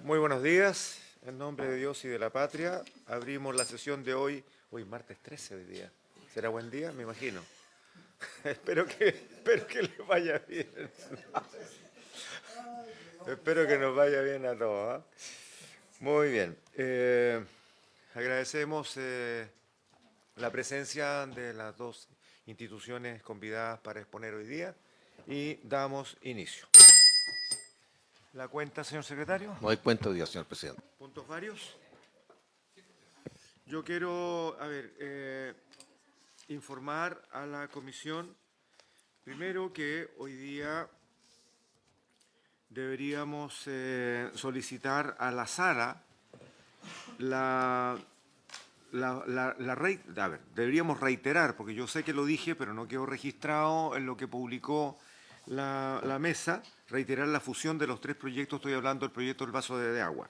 Muy buenos días. En nombre de Dios y de la patria, abrimos la sesión de hoy. Hoy martes 13 de día. ¿Será buen día? Me imagino. espero que les vaya bien. Espero que nos vaya bien a todos. Muy bien. Agradecemos la presencia de las dos instituciones convidadas para exponer hoy día y damos inicio. ¿La cuenta, señor secretario? No hay cuenta hoy día, señor presidente. ¿Puntos varios? Yo quiero, informar a la comisión, primero que hoy día deberíamos solicitar a la sala deberíamos reiterar, porque yo sé que lo dije, pero no quedó registrado en lo que publicó la mesa, reiterar la fusión de los tres proyectos. Estoy hablando del proyecto del vaso de agua.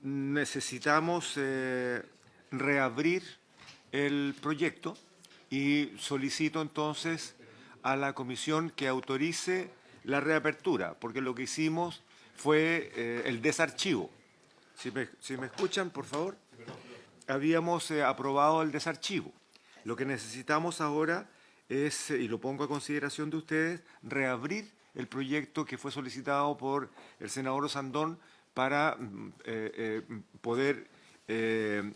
Necesitamos reabrir el proyecto y solicito entonces a la comisión que autorice la reapertura, porque lo que hicimos fue el desarchivo. Si me escuchan, por favor. Habíamos aprobado el desarchivo. Lo que necesitamos ahora es, y lo pongo a consideración de ustedes, reabrir el proyecto que fue solicitado por el senador Osandón para poder en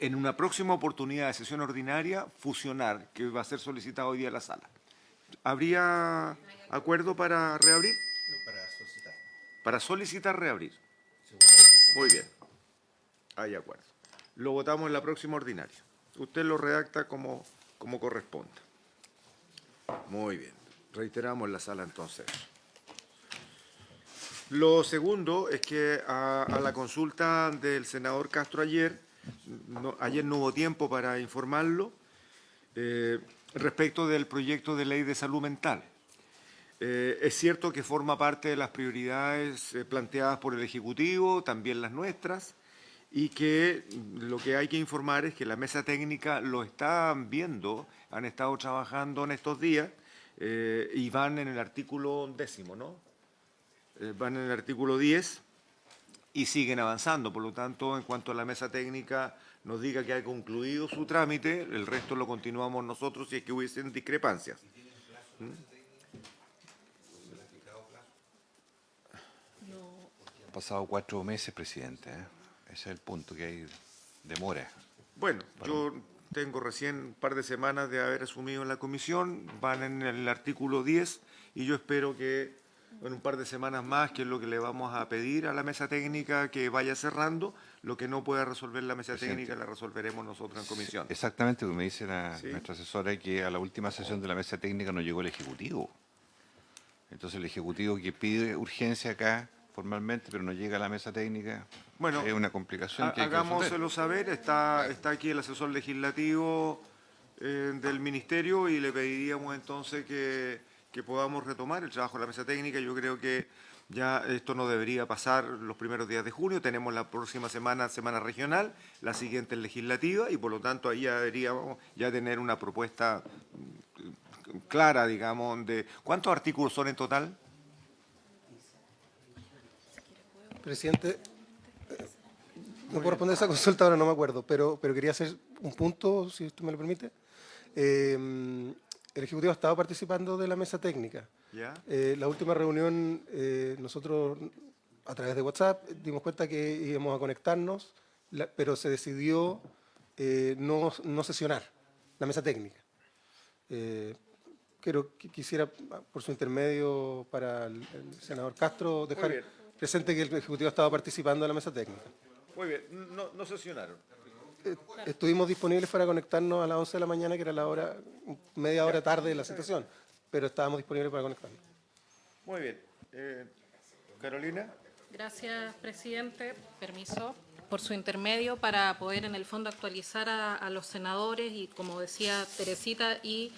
una próxima oportunidad de sesión ordinaria fusionar, que va a ser solicitado hoy día a la sala. ¿Habría acuerdo para reabrir? No, para solicitar. Para solicitar reabrir. Muy bien. Hay acuerdo. Lo votamos en la próxima ordinaria. Usted lo redacta como corresponda. Muy bien. Reiteramos en la sala entonces. Lo segundo es que a la consulta del senador Castro ayer no hubo tiempo para informarlo respecto del proyecto de ley de salud mental. Es cierto que forma parte de las prioridades planteadas por el Ejecutivo, también las nuestras, y que lo que hay que informar es que la mesa técnica lo está viendo, han estado trabajando en estos días y van en el artículo 10, ¿no? Van en el artículo 10 y siguen avanzando. Por lo tanto, en cuanto a la mesa técnica nos diga que ha concluido su trámite, el resto lo continuamos nosotros si es que hubiesen discrepancias. Han pasado 4 meses, presidente. Ese es el punto, que hay demora. Bueno, yo tengo recién un par de semanas de haber asumido en la comisión, van en el artículo 10 y yo espero que en un par de semanas más, que es lo que le vamos a pedir a la mesa técnica, que vaya cerrando. Lo que no pueda resolver la mesa técnica la resolveremos nosotros en comisión. Exactamente, me dice ¿Sí? nuestra asesora que a la última sesión de la mesa técnica no llegó el Ejecutivo. Entonces el Ejecutivo que pide urgencia acá formalmente, pero no llega a la mesa técnica, bueno, es una complicación que hay que hagámoselo saber. Está aquí el asesor legislativo del Ministerio y le pediríamos entonces que podamos retomar el trabajo de la mesa técnica. Yo creo que ya esto no debería pasar los primeros días de junio. Tenemos la próxima semana regional, la siguiente es legislativa y por lo tanto ahí ya deberíamos ya tener una propuesta clara, digamos, de ¿cuántos artículos son en total? Presidente, no puedo responder esa consulta ahora, no me acuerdo, pero quería hacer un punto, si usted me lo permite. El Ejecutivo ha estado participando de la mesa técnica. ¿Ya? La última reunión, nosotros a través de WhatsApp dimos cuenta que íbamos a conectarnos, pero se decidió no sesionar la mesa técnica. Quisiera, por su intermedio, para el senador Castro, dejar presente que el Ejecutivo estaba participando de la mesa técnica. Muy bien, no sesionaron. Estuvimos disponibles para conectarnos a las 11 de la mañana, que era la hora, media hora tarde de la situación, pero estábamos disponibles para conectarnos. Muy bien. Carolina. Gracias, presidente. Permiso por su intermedio para poder en el fondo actualizar a los senadores y, como decía Teresita y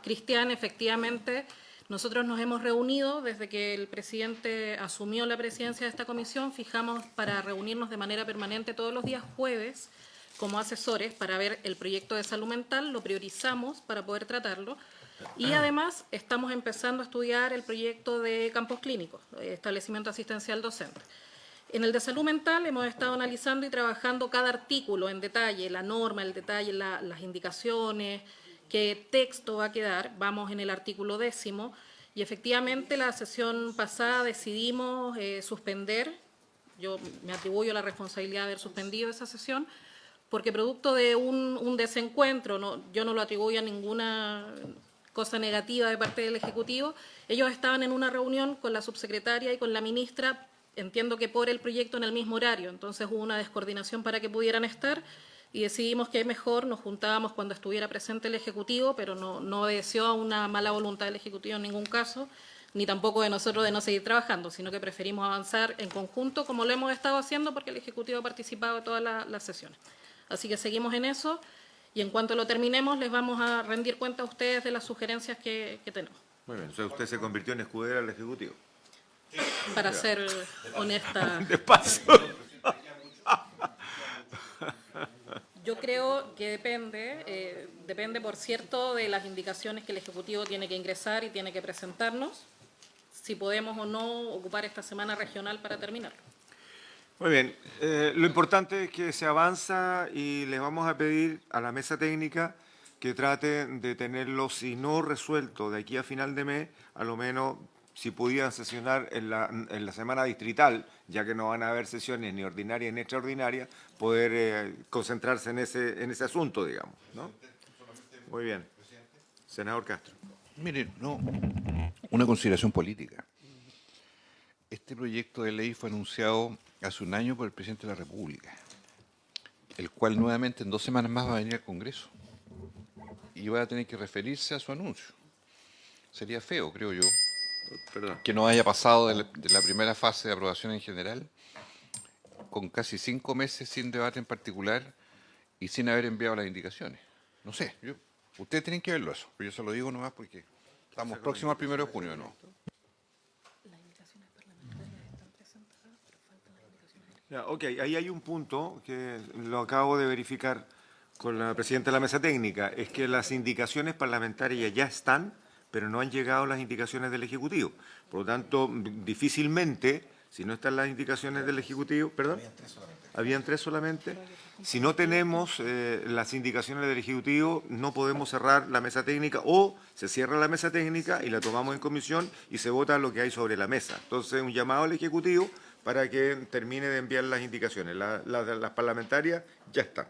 Cristian, efectivamente nosotros nos hemos reunido desde que el presidente asumió la presidencia de esta comisión. Fijamos para reunirnos de manera permanente todos los días jueves como asesores para ver el proyecto de salud mental, lo priorizamos para poder tratarlo. Y además estamos empezando a estudiar el proyecto de campos clínicos, establecimiento asistencial docente. En el de salud mental hemos estado analizando y trabajando cada artículo en detalle, la norma, el detalle, las indicaciones, qué texto va a quedar. Vamos en el artículo 10 y efectivamente la sesión pasada decidimos suspender. Yo me atribuyo la responsabilidad de haber suspendido esa sesión porque producto de un desencuentro, yo no lo atribuyo a ninguna cosa negativa de parte del Ejecutivo. Ellos estaban en una reunión con la subsecretaria y con la ministra, entiendo que por el proyecto en el mismo horario, entonces hubo una descoordinación para que pudieran estar y decidimos que mejor nos juntábamos cuando estuviera presente el Ejecutivo, pero no obedeció a una mala voluntad del Ejecutivo en ningún caso, ni tampoco de nosotros de no seguir trabajando, sino que preferimos avanzar en conjunto como lo hemos estado haciendo porque el Ejecutivo ha participado de todas las sesiones. Así que seguimos en eso y en cuanto lo terminemos les vamos a rendir cuenta a ustedes de las sugerencias que tenemos. Muy bien, entonces usted se convirtió en escudera del Ejecutivo. Para ser honesta, De paso. yo creo que depende, por cierto, de las indicaciones que el Ejecutivo tiene que ingresar y tiene que presentarnos, si podemos o no ocupar esta semana regional para terminarlo. Muy bien, lo importante es que se avanza y les vamos a pedir a la mesa técnica que trate de tenerlo, si no resuelto de aquí a final de mes, a lo menos si pudieran sesionar en la semana distrital, ya que no van a haber sesiones ni ordinarias ni extraordinarias, poder concentrarse en ese asunto, digamos, ¿no? Muy bien. Senador Castro. Mire, no, una consideración política. Este proyecto de ley fue anunciado hace un año por el presidente de la República, el cual nuevamente en 2 semanas más va a venir al Congreso y va a tener que referirse a su anuncio. Sería feo, creo yo, Perdón. que no haya pasado de la primera fase de aprobación en general, con casi 5 meses sin debate en particular y sin haber enviado las indicaciones. No sé, ustedes tienen que verlo eso, pero yo se lo digo nomás porque estamos próximos al 1 de junio, ¿no? Ya, ok, ahí hay un punto que lo acabo de verificar con la presidenta de la mesa técnica, es que las indicaciones parlamentarias ya están, pero no han llegado las indicaciones del Ejecutivo. Por lo tanto, difícilmente, si no están las indicaciones del Ejecutivo, ¿perdón? Habían 3 solamente. Si no tenemos las indicaciones del Ejecutivo, no podemos cerrar la mesa técnica o se cierra la mesa técnica y la tomamos en comisión y se vota lo que hay sobre la mesa. Entonces, un llamado al Ejecutivo para que termine de enviar las indicaciones. Las parlamentarias ya están.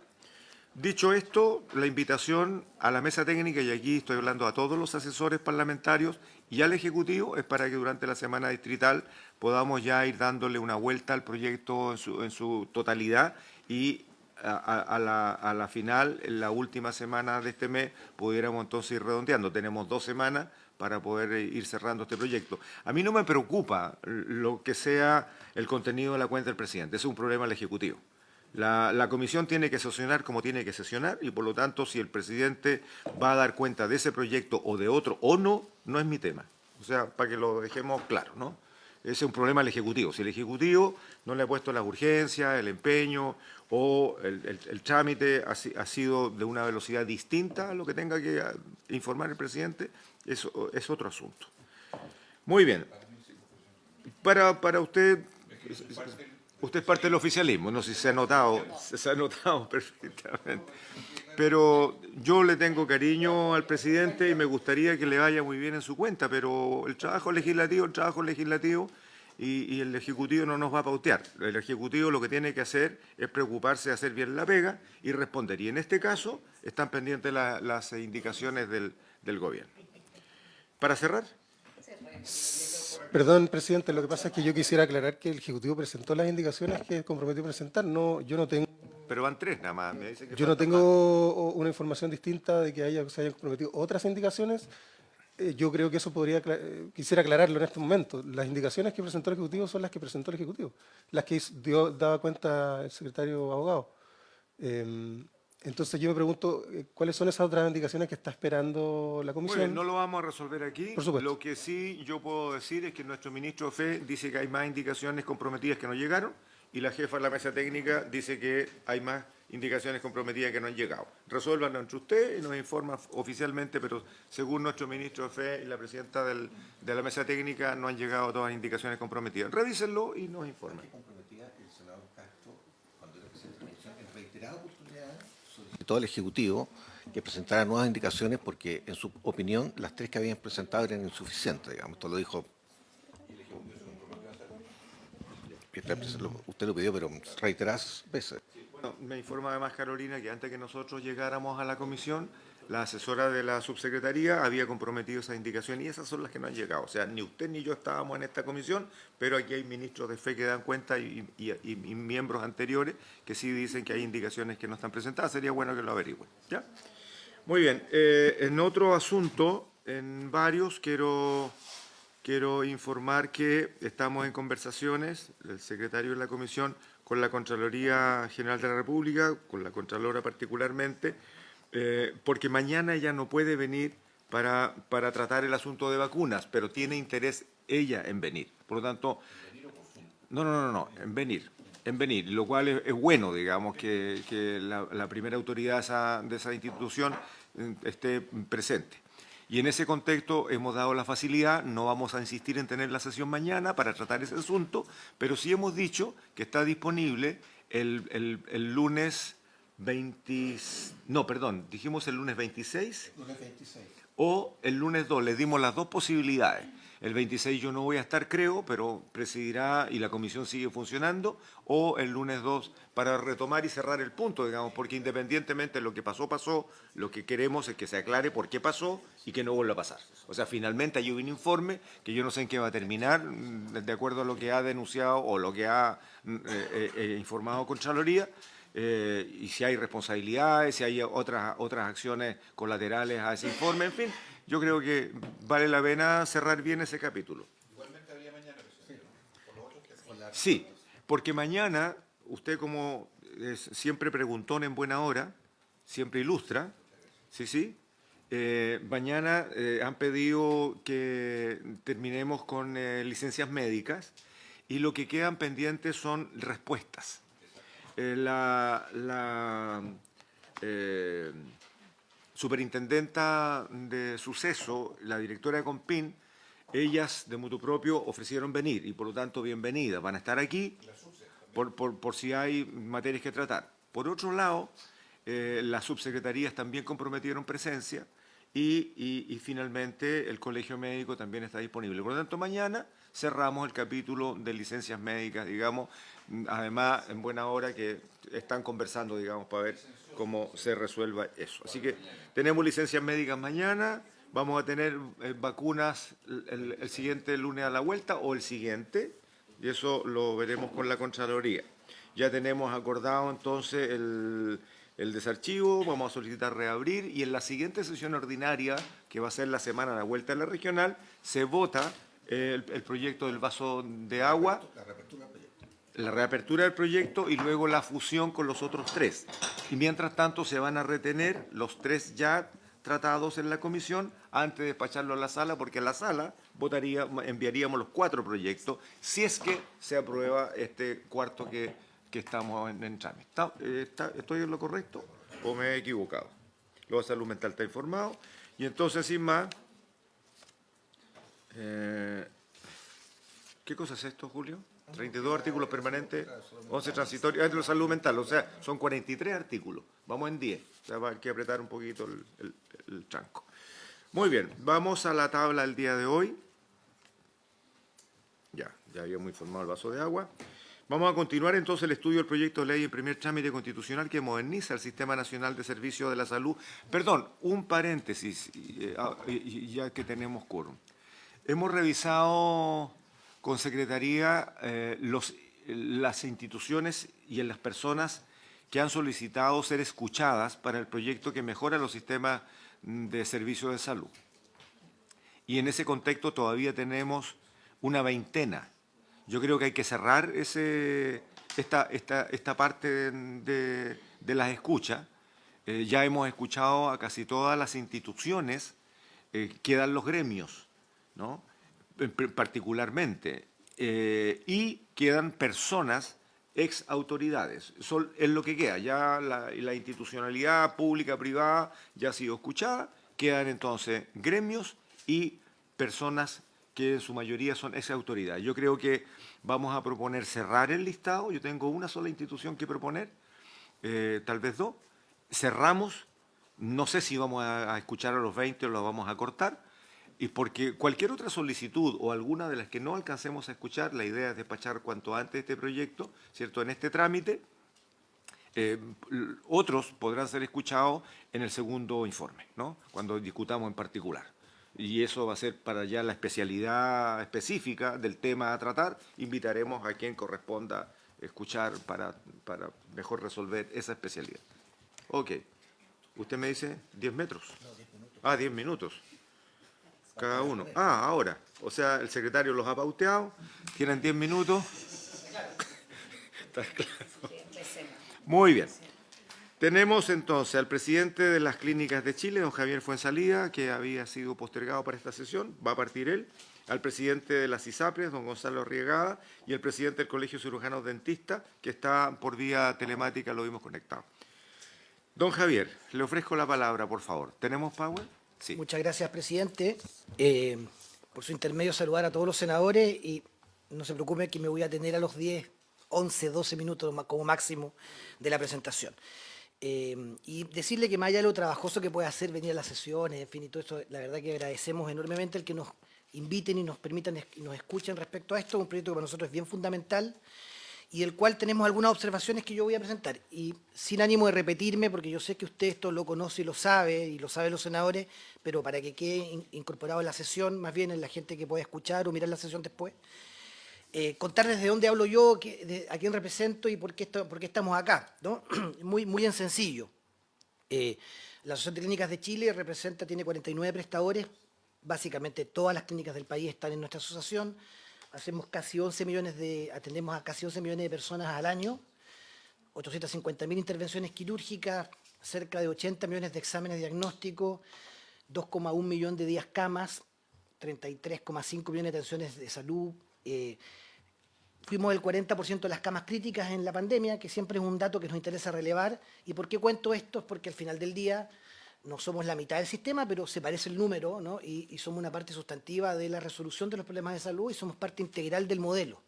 Dicho esto, la invitación a la mesa técnica, y aquí estoy hablando a todos los asesores parlamentarios y al Ejecutivo, es para que durante la semana distrital podamos ya ir dándole una vuelta al proyecto en su totalidad y a la final, en la última semana de este mes, pudiéramos entonces ir redondeando. Tenemos 2 semanas para poder ir cerrando este proyecto. A mí no me preocupa lo que sea el contenido de la cuenta del presidente, ese es un problema del Ejecutivo. La comisión tiene que sesionar como tiene que sesionar y por lo tanto si el presidente va a dar cuenta de ese proyecto o de otro o no, no es mi tema. O sea, para que lo dejemos claro, ¿no? Ese es un problema del Ejecutivo. Si el Ejecutivo no le ha puesto las urgencias, el empeño o el trámite ha sido de una velocidad distinta a lo que tenga que informar el presidente, eso es otro asunto. Muy bien. Para usted... Usted es parte del oficialismo, no sé si se ha notado perfectamente. Pero yo le tengo cariño al presidente y me gustaría que le vaya muy bien en su cuenta, pero el trabajo legislativo y el Ejecutivo no nos va a pautear. El Ejecutivo lo que tiene que hacer es preocuparse de hacer bien la pega y responder. Y en este caso están pendientes las indicaciones del gobierno. Para cerrar. Perdón, presidente, lo que pasa es que yo quisiera aclarar que el Ejecutivo presentó las indicaciones que comprometió presentar. No, yo no tengo... Pero van 3 nada más. Me dice que Yo no faltan tengo una información distinta de que se hayan comprometido otras indicaciones. Yo creo que eso quisiera aclararlo en este momento. Las indicaciones que presentó el Ejecutivo son las que presentó el Ejecutivo, las que daba cuenta el secretario abogado. Entonces yo me pregunto, ¿cuáles son esas otras indicaciones que está esperando la Muy comisión? bien, no lo vamos a resolver aquí. Por supuesto. Lo que sí yo puedo decir es que nuestro ministro de Fe dice que hay más indicaciones comprometidas que no llegaron y la jefa de la mesa técnica dice que hay más indicaciones comprometidas que no han llegado. Resuélvanlo entre ustedes y nos informan oficialmente, pero según nuestro ministro de Fe y la presidenta de la mesa técnica no han llegado todas las indicaciones comprometidas. Revísenlo y nos informan. Todo el Ejecutivo que presentara nuevas indicaciones porque, en su opinión, las 3 que habían presentado eran insuficientes, digamos. Esto lo dijo... Usted lo pidió, pero reiteradas veces. Bueno, me informa además Carolina que antes que nosotros llegáramos a la comisión, la asesora de la subsecretaría había comprometido esas indicaciones y esas son las que no han llegado. O sea, ni usted ni yo estábamos en esta comisión, pero aquí hay ministros de fe que dan cuenta y miembros anteriores que sí dicen que hay indicaciones que no están presentadas. Sería bueno que lo averigüen. ¿Ya? Muy bien. En otro asunto, en varios, quiero informar que estamos en conversaciones, el secretario de la comisión, con la Contraloría General de la República, con la Contralora particularmente, porque mañana ella no puede venir para tratar el asunto de vacunas, pero tiene interés ella en venir. Por lo tanto, no, en venir, lo cual es bueno, digamos, que la primera autoridad de esa institución esté presente. Y en ese contexto hemos dado la facilidad, no vamos a insistir en tener la sesión mañana para tratar ese asunto, pero sí hemos dicho que está disponible el lunes 20, no, perdón, dijimos el lunes 26. Lunes 26. O el lunes 2, les dimos las dos posibilidades. El 26 yo no voy a estar, creo, pero presidirá y la comisión sigue funcionando, o el lunes 2 para retomar y cerrar el punto, digamos, porque independientemente de lo que pasó, pasó, lo que queremos es que se aclare por qué pasó y que no vuelva a pasar. O sea, finalmente hay un informe que yo no sé en qué va a terminar, de acuerdo a lo que ha denunciado o lo que ha informado Contraloría, y si hay responsabilidades, si hay otras acciones colaterales a ese informe, en fin. Yo creo que vale la pena cerrar bien ese capítulo. Igualmente habría mañana, sí, porque mañana, usted como es siempre preguntón en buena hora, siempre ilustra, sí, mañana han pedido que terminemos con licencias médicas y lo que quedan pendientes son respuestas. La superintendenta de suceso, la directora de Compin, ellas de mutuo propio ofrecieron venir y por lo tanto bienvenidas, van a estar aquí por si hay materias que tratar. Por otro lado, las subsecretarías también comprometieron presencia y finalmente el colegio médico también está disponible. Por lo tanto, mañana cerramos el capítulo de licencias médicas, digamos, además en buena hora que están conversando, digamos, para ver cómo se resuelva eso. Así que tenemos licencias médicas mañana, vamos a tener vacunas el siguiente lunes a la vuelta o el siguiente, y eso lo veremos con la Contraloría. Ya tenemos acordado entonces el desarchivo, vamos a solicitar reabrir y en la siguiente sesión ordinaria, que va a ser la semana de la vuelta a la regional, se vota el proyecto del vaso de agua, la reapertura del proyecto y luego la fusión con los otros 3. Y mientras tanto se van a retener los 3 ya tratados en la comisión antes de despacharlo a la sala, porque a la sala enviaríamos los 4 proyectos si es que se aprueba este cuarto que estamos en trámite. ¿Estoy en lo correcto o me he equivocado? Luego Salud Mental está informado. Y entonces, sin más, ¿qué cosa es esto, Julio? 32 artículos permanentes, 11 transitorios, de salud mental, o sea, son 43 artículos, vamos en 10, o sea, hay que apretar un poquito el tranco. Muy bien, vamos a la tabla del día de hoy. Ya habíamos informado el vaso de agua. Vamos a continuar entonces el estudio del proyecto de ley en primer trámite constitucional que moderniza el Sistema Nacional de Servicios de la Salud. Perdón, un paréntesis, ya que tenemos quórum. Hemos revisado con Secretaría las instituciones y en las personas que han solicitado ser escuchadas para el proyecto que mejora los sistemas de servicios de salud. Y en ese contexto todavía tenemos una veintena. Yo creo que hay que cerrar esta parte de las escuchas. Ya hemos escuchado a casi todas las instituciones, quedan los gremios, ¿no? Particularmente, y quedan personas ex autoridades. Es lo que queda. Ya la institucionalidad pública, privada, ya ha sido escuchada. Quedan entonces gremios y personas que en su mayoría son ex autoridades. Yo creo que vamos a proponer cerrar el listado. Yo tengo una sola institución que proponer, tal vez dos. Cerramos. No sé si vamos a escuchar a los 20 o los vamos a cortar. Y porque cualquier otra solicitud o alguna de las que no alcancemos a escuchar, la idea es despachar cuanto antes este proyecto, ¿cierto?, en este trámite. Otros podrán ser escuchados en el segundo informe, ¿no?, cuando discutamos en particular. Y eso va a ser para ya la especialidad específica del tema a tratar. Invitaremos a quien corresponda escuchar para mejor resolver esa especialidad. Ok. ¿Usted me dice 10 metros? No, 10 minutos. Ah, 10 minutos. Cada uno. Ah, ahora. O sea, el secretario los ha pauteado. Tienen 10 minutos. Está claro. Muy bien. Tenemos entonces al presidente de las Clínicas de Chile, don Javier Fuenzalida, que había sido postergado para esta sesión. Va a partir él. Al presidente de las ISAPRES, don Gonzalo Arriagada, y el presidente del Colegio de Cirujanos Dentistas, que está por vía telemática, lo vimos conectado. Don Javier, le ofrezco la palabra, por favor. ¿Tenemos power? Sí. Muchas gracias, presidente. Por su intermedio, saludar a todos los senadores y no se preocupen que me voy a tener a los 10, 11, 12 minutos como máximo de la presentación. Y decirle que más allá de lo trabajoso que puede hacer venir a las sesiones, en fin, y todo esto, la verdad que agradecemos enormemente el que nos inviten y nos permitan y nos escuchen respecto a esto, un proyecto que para nosotros es bien fundamental y del cual tenemos algunas observaciones que yo voy a presentar. Y sin ánimo de repetirme, porque yo sé que usted esto lo conoce y lo saben los senadores, pero para que quede incorporado en la sesión, más bien en la gente que pueda escuchar o mirar la sesión después, contar desde dónde hablo yo, a quién represento y por qué estamos acá, ¿no? Muy en sencillo. La Asociación de Clínicas de Chile tiene 49 prestadores, básicamente todas las clínicas del país están en nuestra asociación. Atendemos a casi 11 millones de personas al año, 850.000 intervenciones quirúrgicas, cerca de 80 millones de exámenes diagnósticos, 2,1 millón de días camas, 33,5 millones de atenciones de salud. Fuimos el 40% de las camas críticas en la pandemia, que siempre es un dato que nos interesa relevar. ¿Y por qué cuento esto? Es porque al final del día no somos la mitad del sistema, pero se parece el número, ¿no? Y somos una parte sustantiva de la resolución de los problemas de salud y somos parte integral del modelo.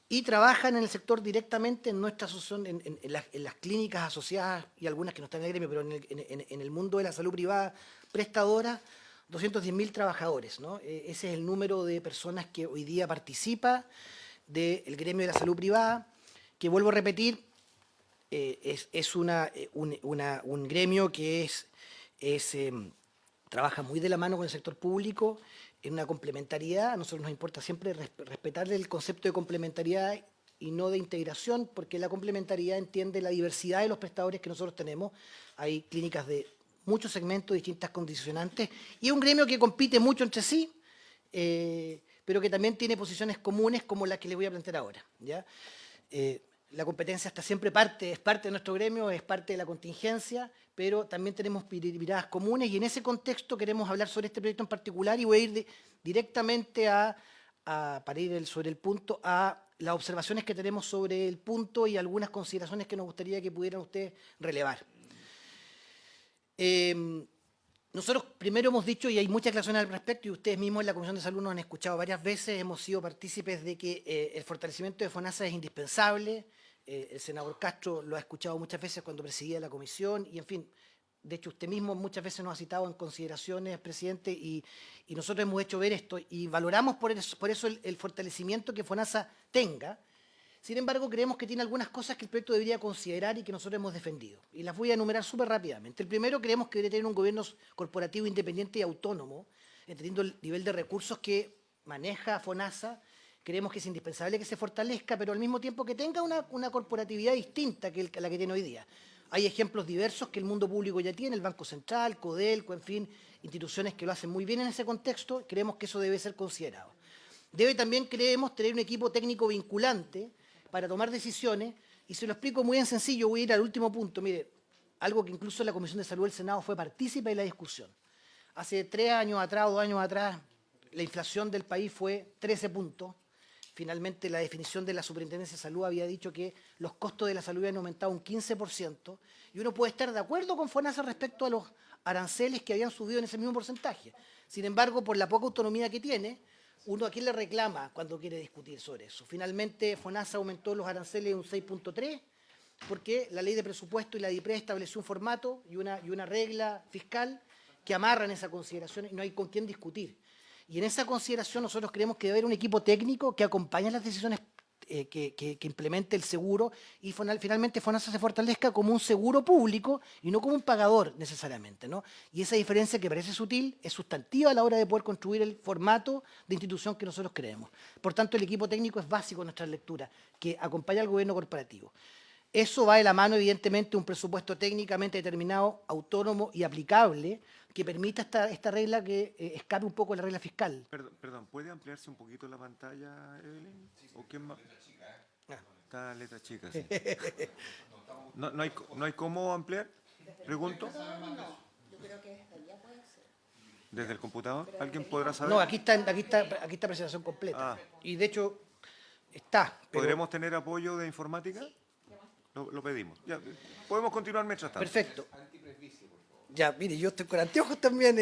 Y trabajan en el sector directamente en nuestra asociación, en las clínicas asociadas y algunas que no están en el gremio, pero en el mundo de la salud privada prestadora, 210.000 trabajadores, ¿no? Ese es el número de personas que hoy día participa del gremio de la salud privada, que vuelvo a repetir, es un gremio que trabaja muy de la mano con el sector público en una complementariedad. A nosotros nos importa siempre respetar el concepto de complementariedad y no de integración, porque la complementariedad entiende la diversidad de los prestadores que nosotros tenemos. Hay clínicas de muchos segmentos, distintas condicionantes, y es un gremio que compite mucho entre sí, pero que también tiene posiciones comunes como las que les voy a plantear ahora, ¿ya? La competencia está siempre es parte de nuestro gremio, es parte de la contingencia, pero también tenemos miradas comunes y en ese contexto queremos hablar sobre este proyecto en particular y voy a ir directamente para ir sobre el punto a las observaciones que tenemos sobre el punto y algunas consideraciones que nos gustaría que pudieran ustedes relevar. Nosotros primero hemos dicho, y hay muchas declaraciones al respecto, y ustedes mismos en la Comisión de Salud nos han escuchado varias veces, hemos sido partícipes de que el fortalecimiento de FONASA es indispensable. El senador Castro lo ha escuchado muchas veces cuando presidía la comisión, y en fin, de hecho usted mismo muchas veces nos ha citado en consideraciones, presidente, y nosotros hemos hecho ver esto, y valoramos por eso el fortalecimiento que FONASA tenga. Sin embargo, creemos que tiene algunas cosas que el proyecto debería considerar y que nosotros hemos defendido. Y las voy a enumerar súper rápidamente. El primero, creemos que debería tener un gobierno corporativo independiente y autónomo, entendiendo el nivel de recursos que maneja FONASA. Creemos que es indispensable que se fortalezca, pero al mismo tiempo que tenga una corporatividad distinta a la que tiene hoy día. Hay ejemplos diversos que el mundo público ya tiene, el Banco Central, Codelco, en fin, instituciones que lo hacen muy bien en ese contexto. Creemos que eso debe ser considerado. Debe también, creemos, tener un equipo técnico vinculante para tomar decisiones, y se lo explico muy en sencillo, voy a ir al último punto. Mire, algo que incluso la Comisión de Salud del Senado fue partícipe de la discusión. Hace 3 años atrás o 2 años atrás, la inflación del país fue 13 puntos, finalmente la definición de la Superintendencia de Salud había dicho que los costos de la salud habían aumentado un 15%, y uno puede estar de acuerdo con FONASA respecto a los aranceles que habían subido en ese mismo porcentaje. Sin embargo, por la poca autonomía que tiene, uno a quién le reclama cuando quiere discutir sobre eso. Finalmente, FONASA aumentó los aranceles un 6.3%, porque la ley de presupuesto y la DIPRE estableció un formato y una regla fiscal que amarran esa consideración y no hay con quién discutir. Y en esa consideración nosotros creemos que debe haber un equipo técnico que acompañe las decisiones que implemente el seguro y finalmente FONASA se fortalezca como un seguro público y no como un pagador necesariamente, ¿no? Y esa diferencia que parece sutil es sustantiva a la hora de poder construir el formato de institución que nosotros creemos. Por tanto, el equipo técnico es básico en nuestra lectura, que acompaña al gobierno corporativo. Eso va de la mano, evidentemente, un presupuesto técnicamente determinado, autónomo y aplicable, que permita esta regla que escape un poco de la regla fiscal. Perdón, ¿puede ampliarse un poquito la pantalla, Evelyn? ¿O qué más? Está en letra chica, sí. ¿No hay cómo ampliar? Pregunto. Yo creo que desde allá puede ser. ¿Desde el computador? ¿Alguien podrá saber? No, aquí está presentación completa. Ah. Y de hecho, está. Pero ¿Podremos tener apoyo de informática? Lo pedimos. Ya, podemos continuar mientras tanto. perfecto. Ya, mire, yo estoy con anteojos también,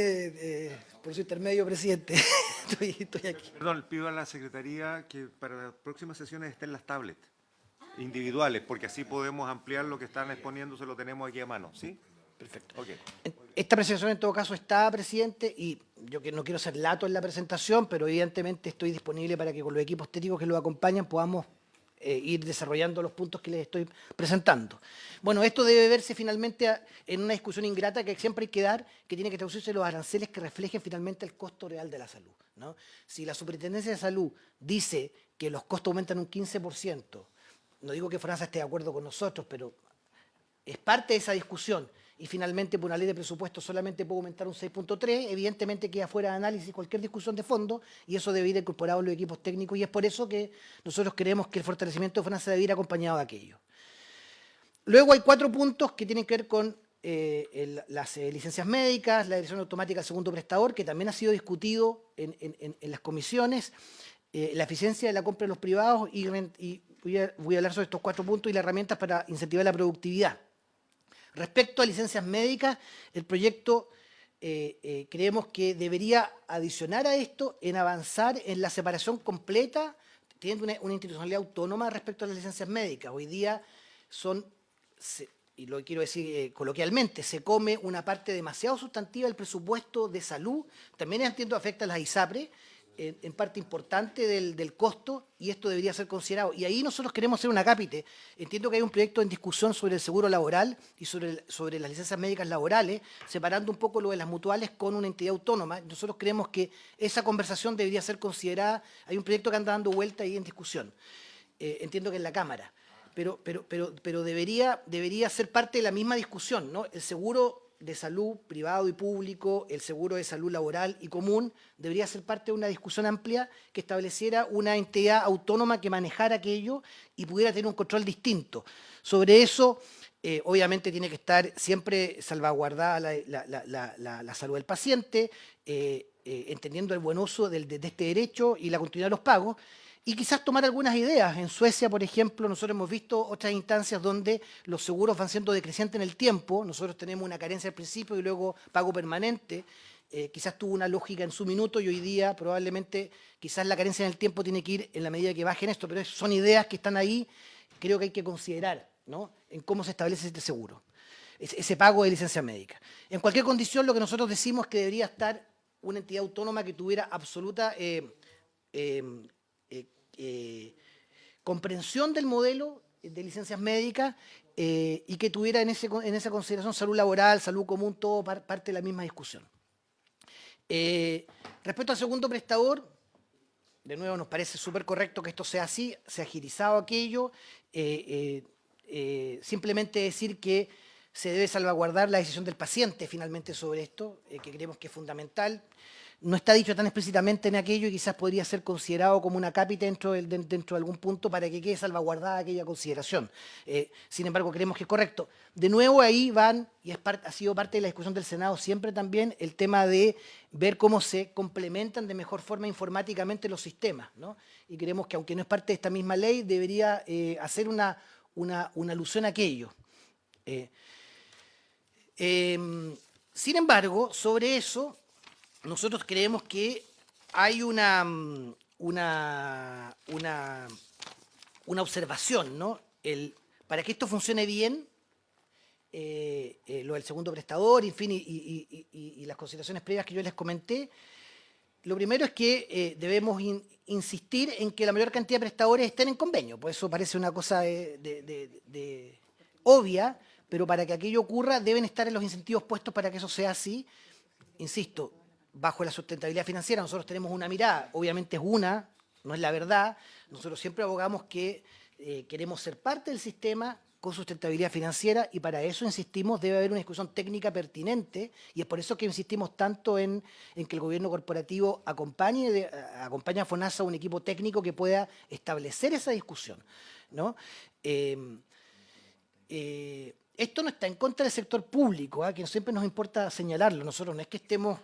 por su intermedio, presidente. estoy aquí. Perdón, pido a la Secretaría que para las próximas sesiones estén las tablets individuales, porque así podemos ampliar lo que están exponiéndose, lo tenemos aquí a mano, ¿sí? Perfecto. Ok. Esta presentación en todo caso está, presidente, y yo que no quiero ser lato en la presentación, pero evidentemente estoy disponible para que con los equipos técnicos que lo acompañan podamos ir desarrollando los puntos que les estoy presentando. Bueno, esto debe verse finalmente en una discusión ingrata que siempre hay que dar, que tiene que traducirse en los aranceles que reflejen finalmente el costo real de la salud, ¿no? Si la Superintendencia de Salud dice que los costos aumentan un 15%, no digo que FONASA esté de acuerdo con nosotros, pero es parte de esa discusión, y finalmente por una ley de presupuesto solamente puede aumentar un 6.3, evidentemente queda fuera de análisis cualquier discusión de fondo, y eso debe ir incorporado en los equipos técnicos, y es por eso que nosotros creemos que el fortalecimiento de FONASA debe ir acompañado de aquello. Luego hay 4 puntos que tienen que ver con las licencias médicas, la dirección automática del segundo prestador, que también ha sido discutido en las comisiones, la eficiencia de la compra de los privados, y voy a hablar sobre estos 4 puntos y las herramientas para incentivar la productividad. Respecto a licencias médicas, el proyecto creemos que debería adicionar a esto en avanzar en la separación completa, teniendo una institucionalidad autónoma respecto a las licencias médicas. Hoy día y lo quiero decir coloquialmente, se come una parte demasiado sustantiva del presupuesto de salud, también entiendo afecta a las ISAPRE, en parte importante del costo, y esto debería ser considerado. Y ahí nosotros queremos hacer un acápite. Entiendo que hay un proyecto en discusión sobre el seguro laboral y sobre las licencias médicas laborales, separando un poco lo de las mutuales con una entidad autónoma. Nosotros creemos que esa conversación debería ser considerada. Hay un proyecto que anda dando vuelta ahí en discusión. Entiendo que en la Cámara. Pero debería ser parte de la misma discusión, ¿no? El seguro de salud privado y público, el seguro de salud laboral y común, debería ser parte de una discusión amplia que estableciera una entidad autónoma que manejara aquello y pudiera tener un control distinto. Sobre eso, obviamente tiene que estar siempre salvaguardada la salud del paciente, entendiendo el buen uso de este derecho y la continuidad de los pagos, y quizás tomar algunas ideas. En Suecia, por ejemplo, nosotros hemos visto otras instancias donde los seguros van siendo decrecientes en el tiempo. Nosotros tenemos una carencia al principio y luego pago permanente. Quizás tuvo una lógica en su minuto y hoy día probablemente quizás la carencia en el tiempo tiene que ir en la medida que bajen esto, pero son ideas que están ahí, creo que hay que considerar, ¿no? En cómo se establece este seguro, ese pago de licencia médica. En cualquier condición, lo que nosotros decimos es que debería estar una entidad autónoma que tuviera absoluta comprensión del modelo de licencias médicas y que tuviera en esa consideración salud laboral, salud común, todo parte de la misma discusión. Respecto al segundo prestador, de nuevo nos parece súper correcto que esto sea así, se ha agilizado aquello, simplemente decir que se debe salvaguardar la decisión del paciente finalmente sobre esto, que creemos que es fundamental. No está dicho tan explícitamente en aquello y quizás podría ser considerado como una cápita dentro de algún punto para que quede salvaguardada aquella consideración. Sin embargo, creemos que es correcto. De nuevo, ahí van, y ha sido parte de la discusión del Senado siempre también, el tema de ver cómo se complementan de mejor forma informáticamente los sistemas, ¿no? Y creemos que, aunque no es parte de esta misma ley, debería hacer una alusión a aquello. Sin embargo, sobre eso, nosotros creemos que hay una observación, ¿no? Para que esto funcione bien, lo del segundo prestador, en fin, y las consideraciones previas que yo les comenté, lo primero es que debemos insistir en que la mayor cantidad de prestadores estén en convenio. Pues eso parece una cosa obvia, pero para que aquello ocurra deben estar en los incentivos puestos para que eso sea así. Insisto, bajo la sustentabilidad financiera nosotros tenemos una mirada, obviamente es una, no es la verdad. Nosotros siempre abogamos que queremos ser parte del sistema con sustentabilidad financiera y para eso, insistimos, debe haber una discusión técnica pertinente y es por eso que insistimos tanto en que el gobierno corporativo acompañe a FONASA un equipo técnico que pueda establecer esa discusión, ¿no? Esto no está en contra del sector público, que siempre nos importa señalarlo. Nosotros no es que estemos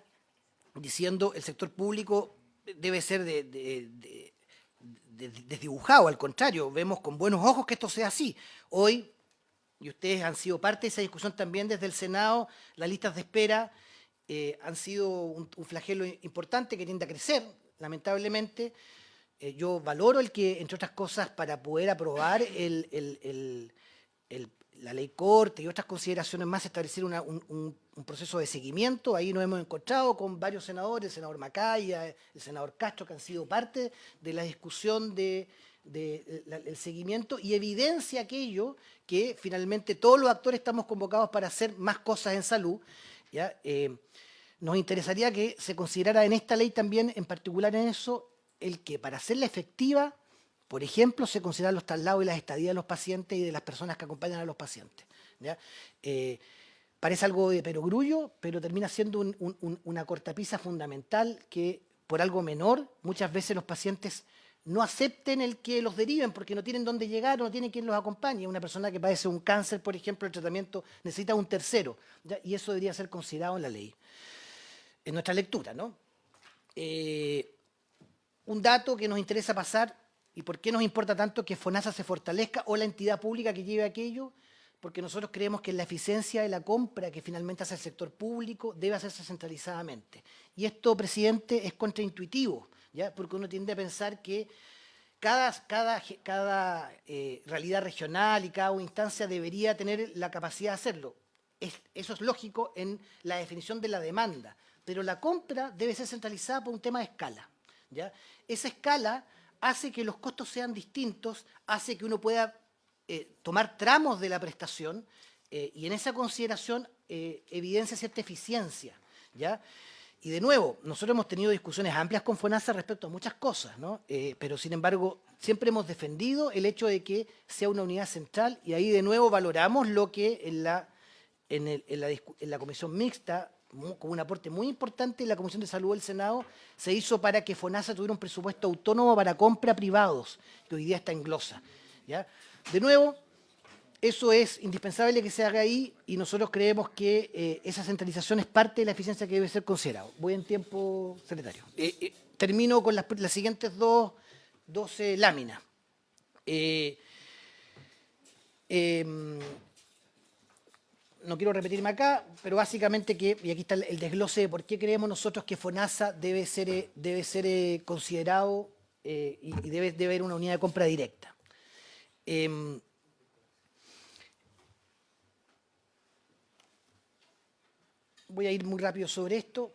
diciendo el sector público debe ser desdibujado, al contrario, vemos con buenos ojos que esto sea así. Hoy, y ustedes han sido parte de esa discusión también desde el Senado, las listas de espera han sido un flagelo importante que tiende a crecer, lamentablemente. Yo valoro el que, entre otras cosas, para poder aprobar la ley corte y otras consideraciones más, establecer un proceso de seguimiento. Ahí nos hemos encontrado con varios senadores, el senador Macaya, el senador Castro, que han sido parte de la discusión del seguimiento y evidencia aquello que finalmente todos los actores estamos convocados para hacer más cosas en salud, ¿ya? Nos interesaría que se considerara en esta ley también, en particular en eso, el que para hacerla efectiva, por ejemplo, se consideran los traslados y las estadías de los pacientes y de las personas que acompañan a los pacientes, ¿ya? Parece algo de perogrullo, pero termina siendo una cortapisa fundamental que, por algo menor, muchas veces los pacientes no acepten el que los deriven porque no tienen dónde llegar o no tienen quien los acompañe. Una persona que padece un cáncer, por ejemplo, el tratamiento necesita un tercero, ¿ya? Y eso debería ser considerado en la ley, en nuestra lectura, ¿no? Un dato que nos interesa pasar. ¿Y por qué nos importa tanto que FONASA se fortalezca o la entidad pública que lleve aquello? Porque nosotros creemos que la eficiencia de la compra que finalmente hace el sector público debe hacerse centralizadamente. Y esto, presidente, es contraintuitivo, ¿ya? Porque uno tiende a pensar que cada realidad regional y cada instancia debería tener la capacidad de hacerlo. Eso es lógico en la definición de la demanda, pero la compra debe ser centralizada por un tema de escala, ¿ya? Esa escala hace que los costos sean distintos, hace que uno pueda tomar tramos de la prestación y en esa consideración evidencia cierta eficiencia, ¿ya? Y de nuevo, nosotros hemos tenido discusiones amplias con FONASA respecto a muchas cosas, ¿no? Pero sin embargo, siempre hemos defendido el hecho de que sea una unidad central y ahí de nuevo valoramos lo que en la comisión mixta, como un aporte muy importante en la Comisión de Salud del Senado, se hizo para que FONASA tuviera un presupuesto autónomo para compra a privados, que hoy día está en glosa, ¿ya? De nuevo, eso es indispensable que se haga ahí y nosotros creemos que esa centralización es parte de la eficiencia que debe ser considerado. Voy en tiempo, secretario. Termino con las siguientes dos láminas. No quiero repetirme acá, pero básicamente y aquí está el desglose de por qué creemos nosotros que FONASA debe ser considerado y debe haber una unidad de compra directa. Voy a ir muy rápido sobre esto.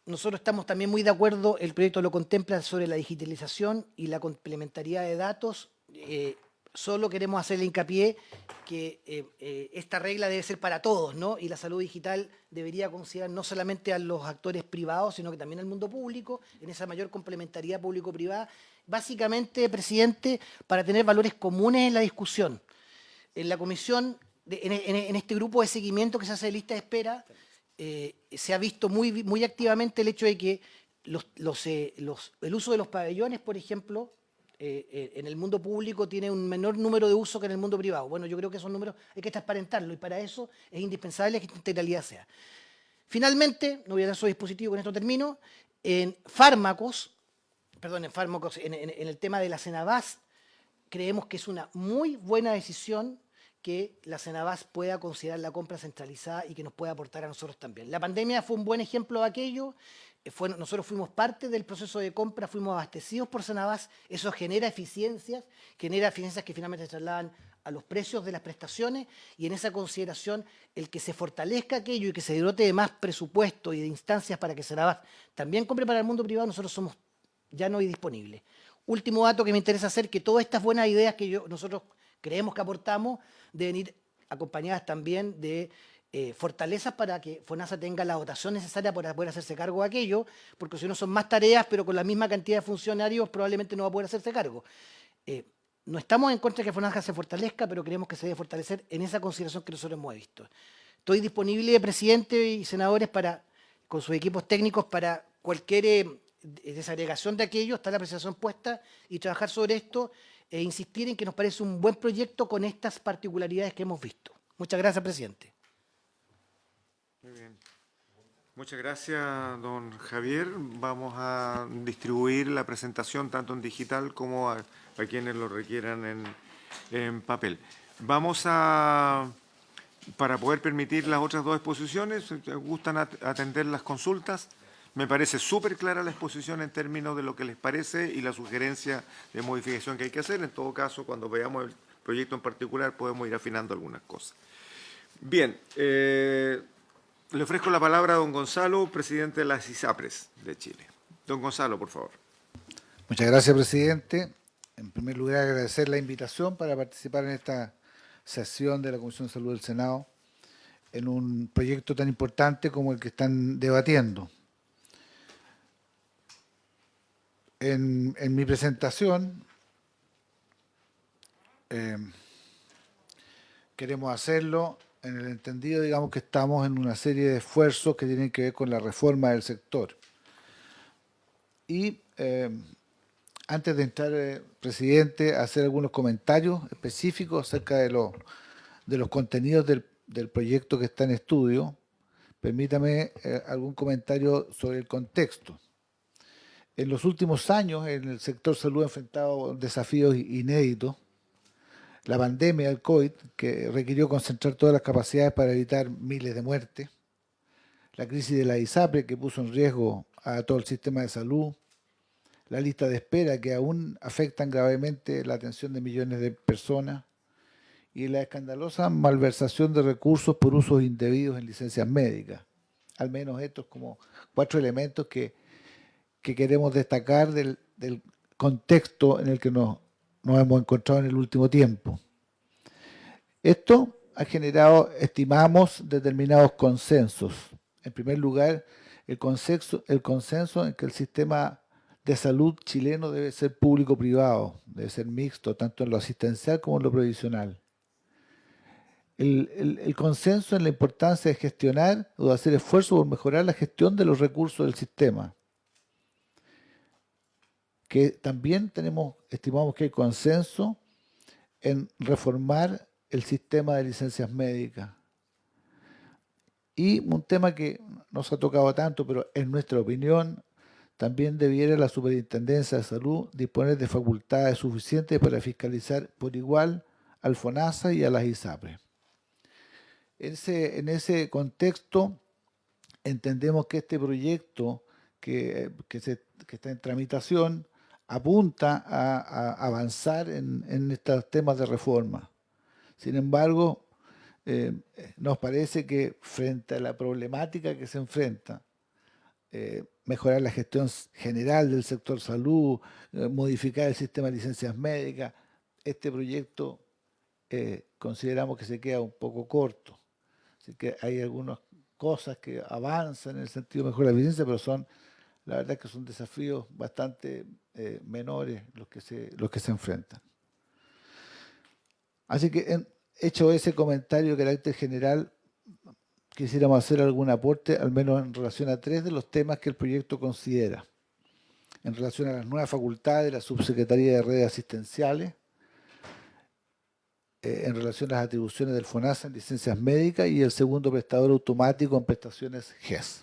Nosotros estamos también muy de acuerdo, el proyecto lo contempla sobre la digitalización y la complementariedad de datos. Solo queremos hacerle hincapié que esta regla debe ser para todos, ¿no? Y la salud digital debería considerar no solamente a los actores privados, sino que también al mundo público, en esa mayor complementariedad público-privada. Básicamente, presidente, para tener valores comunes en la discusión. En la comisión en este grupo de seguimiento que se hace de lista de espera, se ha visto muy activamente el hecho de que el uso de los pabellones, por ejemplo, en el mundo público tiene un menor número de uso que en el mundo privado. Bueno, yo creo que esos números hay que transparentarlo y para eso es indispensable que esta integralidad sea. Finalmente, no voy a dar su dispositivo, con esto termino, en el tema de la Cenabás, creemos que es una muy buena decisión que la Cenabás pueda considerar la compra centralizada y que nos pueda aportar a nosotros también. La pandemia fue un buen ejemplo de aquello. Nosotros fuimos parte del proceso de compra, fuimos abastecidos por Cenabás. Eso genera eficiencias que finalmente se trasladan a los precios de las prestaciones, y en esa consideración el que se fortalezca aquello y que se dote de más presupuesto y de instancias para que Cenabás también compre para el mundo privado, nosotros somos ya no disponibles. Último dato que me interesa hacer, que todas estas buenas ideas que nosotros creemos que aportamos deben ir acompañadas también de fortalezas para que FONASA tenga la dotación necesaria para poder hacerse cargo de aquello, porque si no son más tareas, pero con la misma cantidad de funcionarios probablemente no va a poder hacerse cargo. No estamos en contra de que FONASA se fortalezca, pero creemos que se debe fortalecer en esa consideración que nosotros hemos visto. Estoy disponible, presidente y senadores, con sus equipos técnicos para cualquier desagregación de aquello, está la apreciación puesta, y trabajar sobre esto e insistir en que nos parece un buen proyecto con estas particularidades que hemos visto. Muchas gracias, presidente. Muy bien. Muchas gracias, don Javier. Vamos a distribuir la presentación tanto en digital como a quienes lo requieran en papel. Para poder permitir las otras dos exposiciones, ¿gustan atender las consultas? Me parece súper clara la exposición en términos de lo que les parece y la sugerencia de modificación que hay que hacer. En todo caso, cuando veamos el proyecto en particular, podemos ir afinando algunas cosas. Bien, le ofrezco la palabra a don Gonzalo, presidente de las ISAPRES de Chile. Don Gonzalo, por favor. Muchas gracias, presidente. En primer lugar, agradecer la invitación para participar en esta sesión de la Comisión de Salud del Senado en un proyecto tan importante como el que están debatiendo. En mi presentación queremos hacerlo en el entendido, digamos, que estamos en una serie de esfuerzos que tienen que ver con la reforma del sector. Y antes de entrar, presidente, a hacer algunos comentarios específicos acerca de los contenidos del proyecto que está en estudio, permítame algún comentario sobre el contexto. En los últimos años, en el sector salud ha enfrentado desafíos inéditos. La pandemia del COVID, que requirió concentrar todas las capacidades para evitar miles de muertes. La crisis de la ISAPRE, que puso en riesgo a todo el sistema de salud. La lista de espera, que aún afectan gravemente la atención de millones de personas. Y la escandalosa malversación de recursos por usos indebidos en licencias médicas. Al menos estos como 4 elementos que queremos destacar del contexto en el que nos hemos encontrado en el último tiempo. Esto ha generado, estimamos, determinados consensos. En primer lugar, el consenso en que el sistema de salud chileno debe ser público-privado, debe ser mixto, tanto en lo asistencial como en lo previsional. El consenso en la importancia de gestionar o de hacer esfuerzos por mejorar la gestión de los recursos del sistema. Que también estimamos que hay consenso en reformar el sistema de licencias médicas. Y un tema que no se ha tocado tanto, pero en nuestra opinión, también debiera la Superintendencia de Salud disponer de facultades suficientes para fiscalizar por igual al FONASA y a las ISAPRES. En ese contexto, entendemos que este proyecto que está en tramitación apunta a avanzar en estos temas de reforma. Sin embargo, nos parece que frente a la problemática que se enfrenta, mejorar la gestión general del sector salud, modificar el sistema de licencias médicas, este proyecto consideramos que se queda un poco corto. Así que hay algunas cosas que avanzan en el sentido de mejorar la eficiencia, pero la verdad que son desafíos bastante menores los que se enfrentan. Así que hecho ese comentario de carácter general, quisiéramos hacer algún aporte, al menos en relación a 3 de los temas que el proyecto considera. En relación a las nuevas facultades de la Subsecretaría de Redes Asistenciales, en relación a las atribuciones del FONASA en licencias médicas y el segundo prestador automático en prestaciones GES.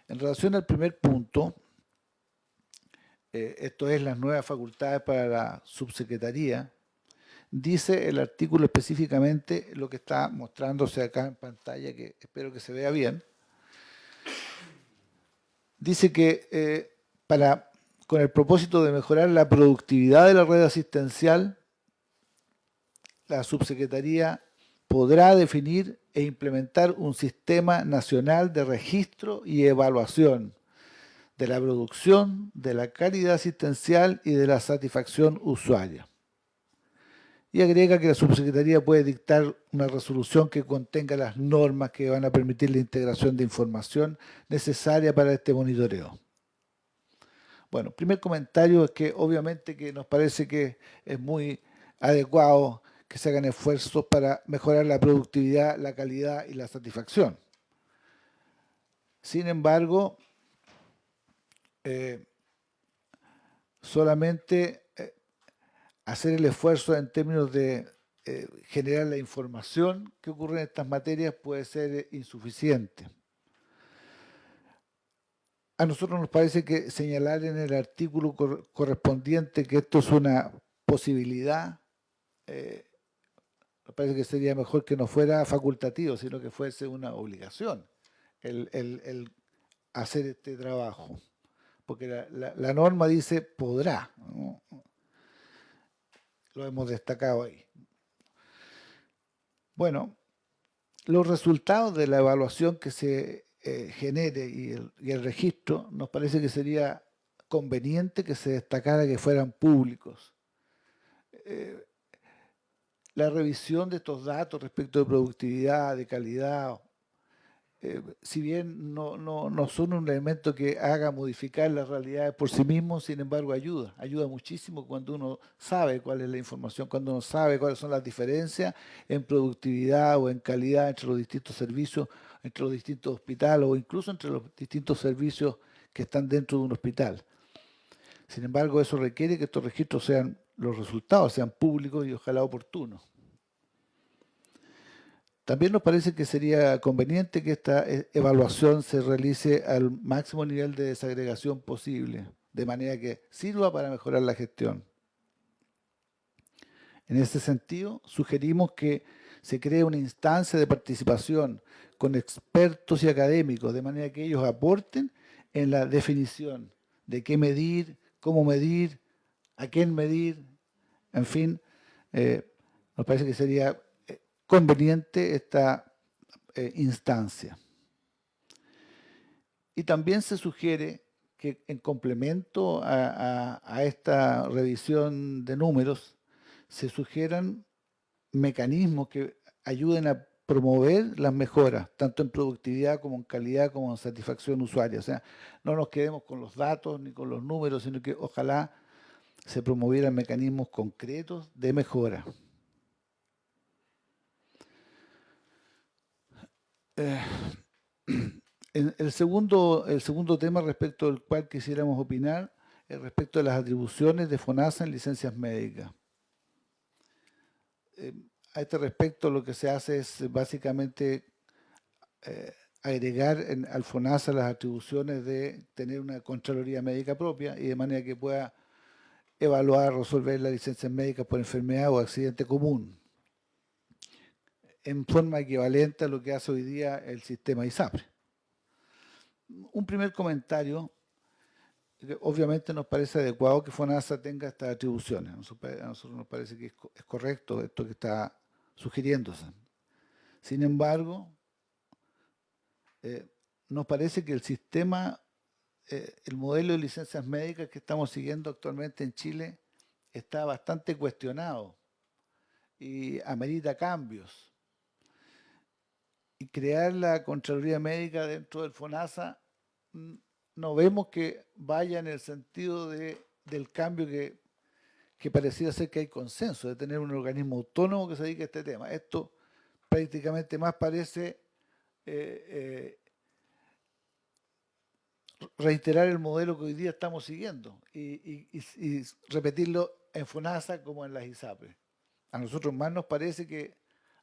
En relación al primer punto, esto es las nuevas facultades para la subsecretaría, dice el artículo específicamente lo que está mostrándose acá en pantalla, que espero que se vea bien. Dice que con el propósito de mejorar la productividad de la red asistencial, la subsecretaría podrá definir e implementar un sistema nacional de registro y evaluación de la producción, de la calidad asistencial y de la satisfacción usuaria. Y agrega que la subsecretaría puede dictar una resolución que contenga las normas que van a permitir la integración de información necesaria para este monitoreo. Bueno, primer comentario es que obviamente que nos parece que es muy adecuado que se hagan esfuerzos para mejorar la productividad, la calidad y la satisfacción. Sin embargo, solamente hacer el esfuerzo en términos de generar la información que ocurre en estas materias puede ser insuficiente. A nosotros nos parece que señalar en el artículo correspondiente que esto es una posibilidad, nos parece que sería mejor que no fuera facultativo, sino que fuese una obligación el hacer este trabajo. Porque la norma dice podrá, ¿no? Lo hemos destacado ahí. Bueno, los resultados de la evaluación que se genere y el registro, nos parece que sería conveniente que se destacara que fueran públicos. La revisión de estos datos respecto de productividad, de calidad, si bien no son un elemento que haga modificar las realidades por sí mismo, sin embargo ayuda muchísimo cuando uno sabe cuál es la información, cuando uno sabe cuáles son las diferencias en productividad o en calidad entre los distintos servicios, entre los distintos hospitales o incluso entre los distintos servicios que están dentro de un hospital. Sin embargo, eso requiere que estos registros los resultados sean públicos y ojalá oportunos. También nos parece que sería conveniente que esta evaluación se realice al máximo nivel de desagregación posible, de manera que sirva para mejorar la gestión. En ese sentido, sugerimos que se cree una instancia de participación con expertos y académicos, de manera que ellos aporten en la definición de qué medir, cómo medir, a quién medir, en fin, nos parece que sería conveniente esta instancia. Y también se sugiere que en complemento a esta revisión de números, se sugieran mecanismos que ayuden a promover las mejoras, tanto en productividad como en calidad, como en satisfacción usuaria. O sea, no nos quedemos con los datos ni con los números, sino que ojalá se promovieran mecanismos concretos de mejora. El segundo tema respecto al cual quisiéramos opinar es respecto a las atribuciones de FONASA en licencias médicas. A este respecto lo que se hace es básicamente agregar al FONASA las atribuciones de tener una Contraloría Médica propia y de manera que pueda evaluar, resolver las licencias médicas por enfermedad o accidente común, en forma equivalente a lo que hace hoy día el sistema ISAPRE. Un primer comentario, obviamente nos parece adecuado que FONASA tenga estas atribuciones. A nosotros nos parece que es correcto esto que está sugiriéndose. Sin embargo, nos parece que el sistema, el modelo de licencias médicas que estamos siguiendo actualmente en Chile está bastante cuestionado y amerita cambios. Y crear la Contraloría Médica dentro del FONASA no vemos que vaya en el sentido del cambio que que pareciera ser que hay consenso de tener un organismo autónomo que se dedique a este tema. Esto prácticamente más parece reiterar el modelo que hoy día estamos siguiendo y repetirlo en FONASA como en las ISAPRES. A nosotros más nos parece que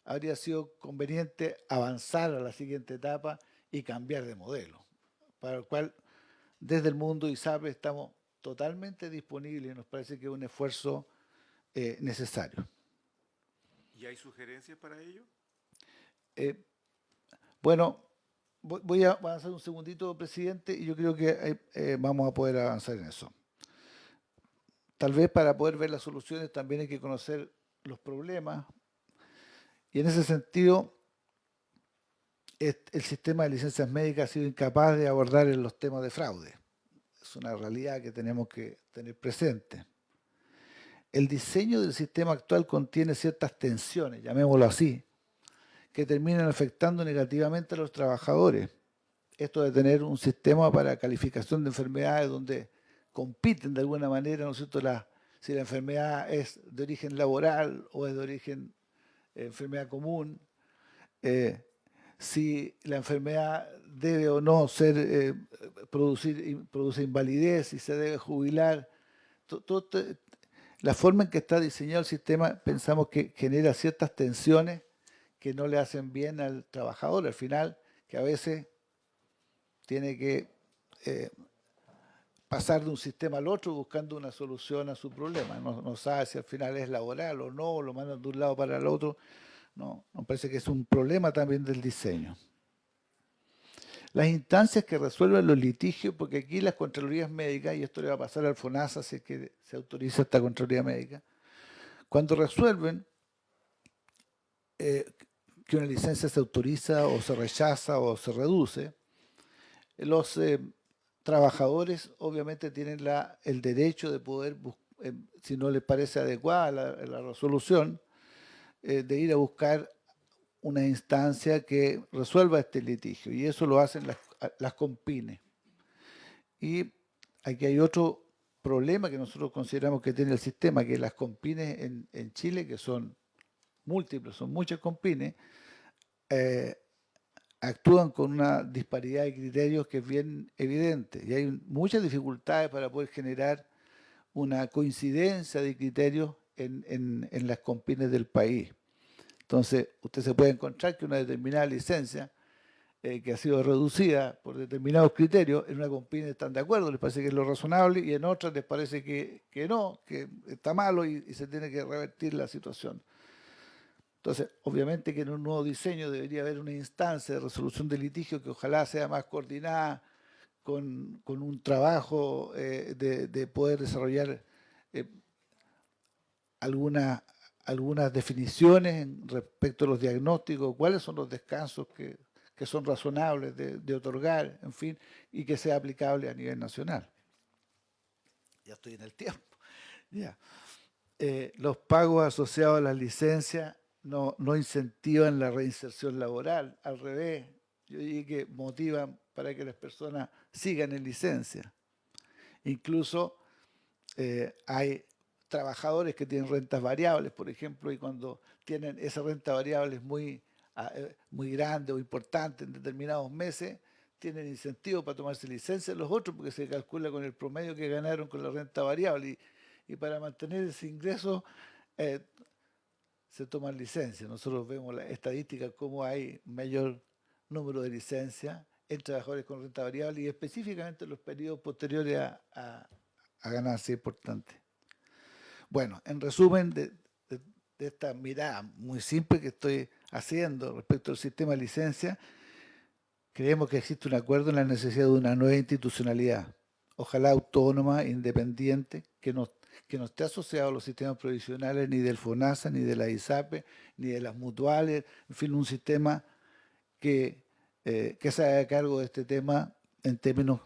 habría sido conveniente avanzar a la siguiente etapa y cambiar de modelo, para el cual desde el mundo ISAPRES estamos totalmente disponibles y nos parece que es un esfuerzo necesario. ¿Y hay sugerencias para ello? Bueno, voy a avanzar un segundito, presidente, y yo creo que vamos a poder avanzar en eso. Tal vez para poder ver las soluciones también hay que conocer los problemas, y en ese sentido el sistema de licencias médicas ha sido incapaz de abordar los temas de fraude. Es una realidad que tenemos que tener presente. El diseño del sistema actual contiene ciertas tensiones, llamémoslo así, que terminan afectando negativamente a los trabajadores. Esto de tener un sistema para calificación de enfermedades donde compiten de alguna manera, ¿no es cierto?, si la enfermedad es de origen laboral o es de origen enfermedad común, si la enfermedad debe o no produce invalidez, si se debe jubilar. La forma en que está diseñado el sistema pensamos que genera ciertas tensiones que no le hacen bien al trabajador, al final, que a veces tiene que pasar de un sistema al otro buscando una solución a su problema. No sabe si al final es laboral o no, lo mandan de un lado para el otro. No, nos parece que es un problema también del diseño. Las instancias que resuelven los litigios, porque aquí las Contralorías Médicas, y esto le va a pasar al FONASA si es que se autoriza esta Contraloría Médica, cuando resuelven que una licencia se autoriza o se rechaza o se reduce, los trabajadores obviamente tienen el derecho de poder, si no les parece adecuada la resolución, de ir a buscar una instancia que resuelva este litigio, y eso lo hacen las COMPINES. Y aquí hay otro problema que nosotros consideramos que tiene el sistema, que las COMPINES en Chile, que son múltiples, son muchas COMPINES, actúan con una disparidad de criterios que es bien evidente, y hay muchas dificultades para poder generar una coincidencia de criterios en las COMPINES del país. Entonces, usted se puede encontrar que una determinada licencia que ha sido reducida por determinados criterios, en una COMPINE están de acuerdo, les parece que es lo razonable, y en otras les parece que no, que está malo y se tiene que revertir la situación. Entonces, obviamente que en un nuevo diseño debería haber una instancia de resolución de litigio que ojalá sea más coordinada con un trabajo de poder desarrollar algunas definiciones respecto a los diagnósticos, cuáles son los descansos que son razonables de otorgar, en fin, y que sea aplicable a nivel nacional. Ya estoy en el tiempo. Ya. Los pagos asociados a las licencias no incentivan la reinserción laboral, al revés, yo diría que motivan para que las personas sigan en licencia. Incluso hay trabajadores que tienen rentas variables, por ejemplo, y cuando tienen esa renta variable muy grande o importante en determinados meses, tienen incentivo para tomarse licencia los otros porque se calcula con el promedio que ganaron con la renta variable y para mantener ese ingreso se toman licencias. Nosotros vemos las estadísticas cómo hay mayor número de licencias en trabajadores con renta variable y específicamente en los periodos posteriores a ganancias importantes. Bueno, en resumen de esta mirada muy simple que estoy haciendo respecto al sistema de licencia, creemos que existe un acuerdo en la necesidad de una nueva institucionalidad, ojalá autónoma, independiente, que no esté asociado a los sistemas provisionales ni del FONASA, ni de la ISAPE, ni de las mutuales, en fin, un sistema que se haga cargo de este tema en términos,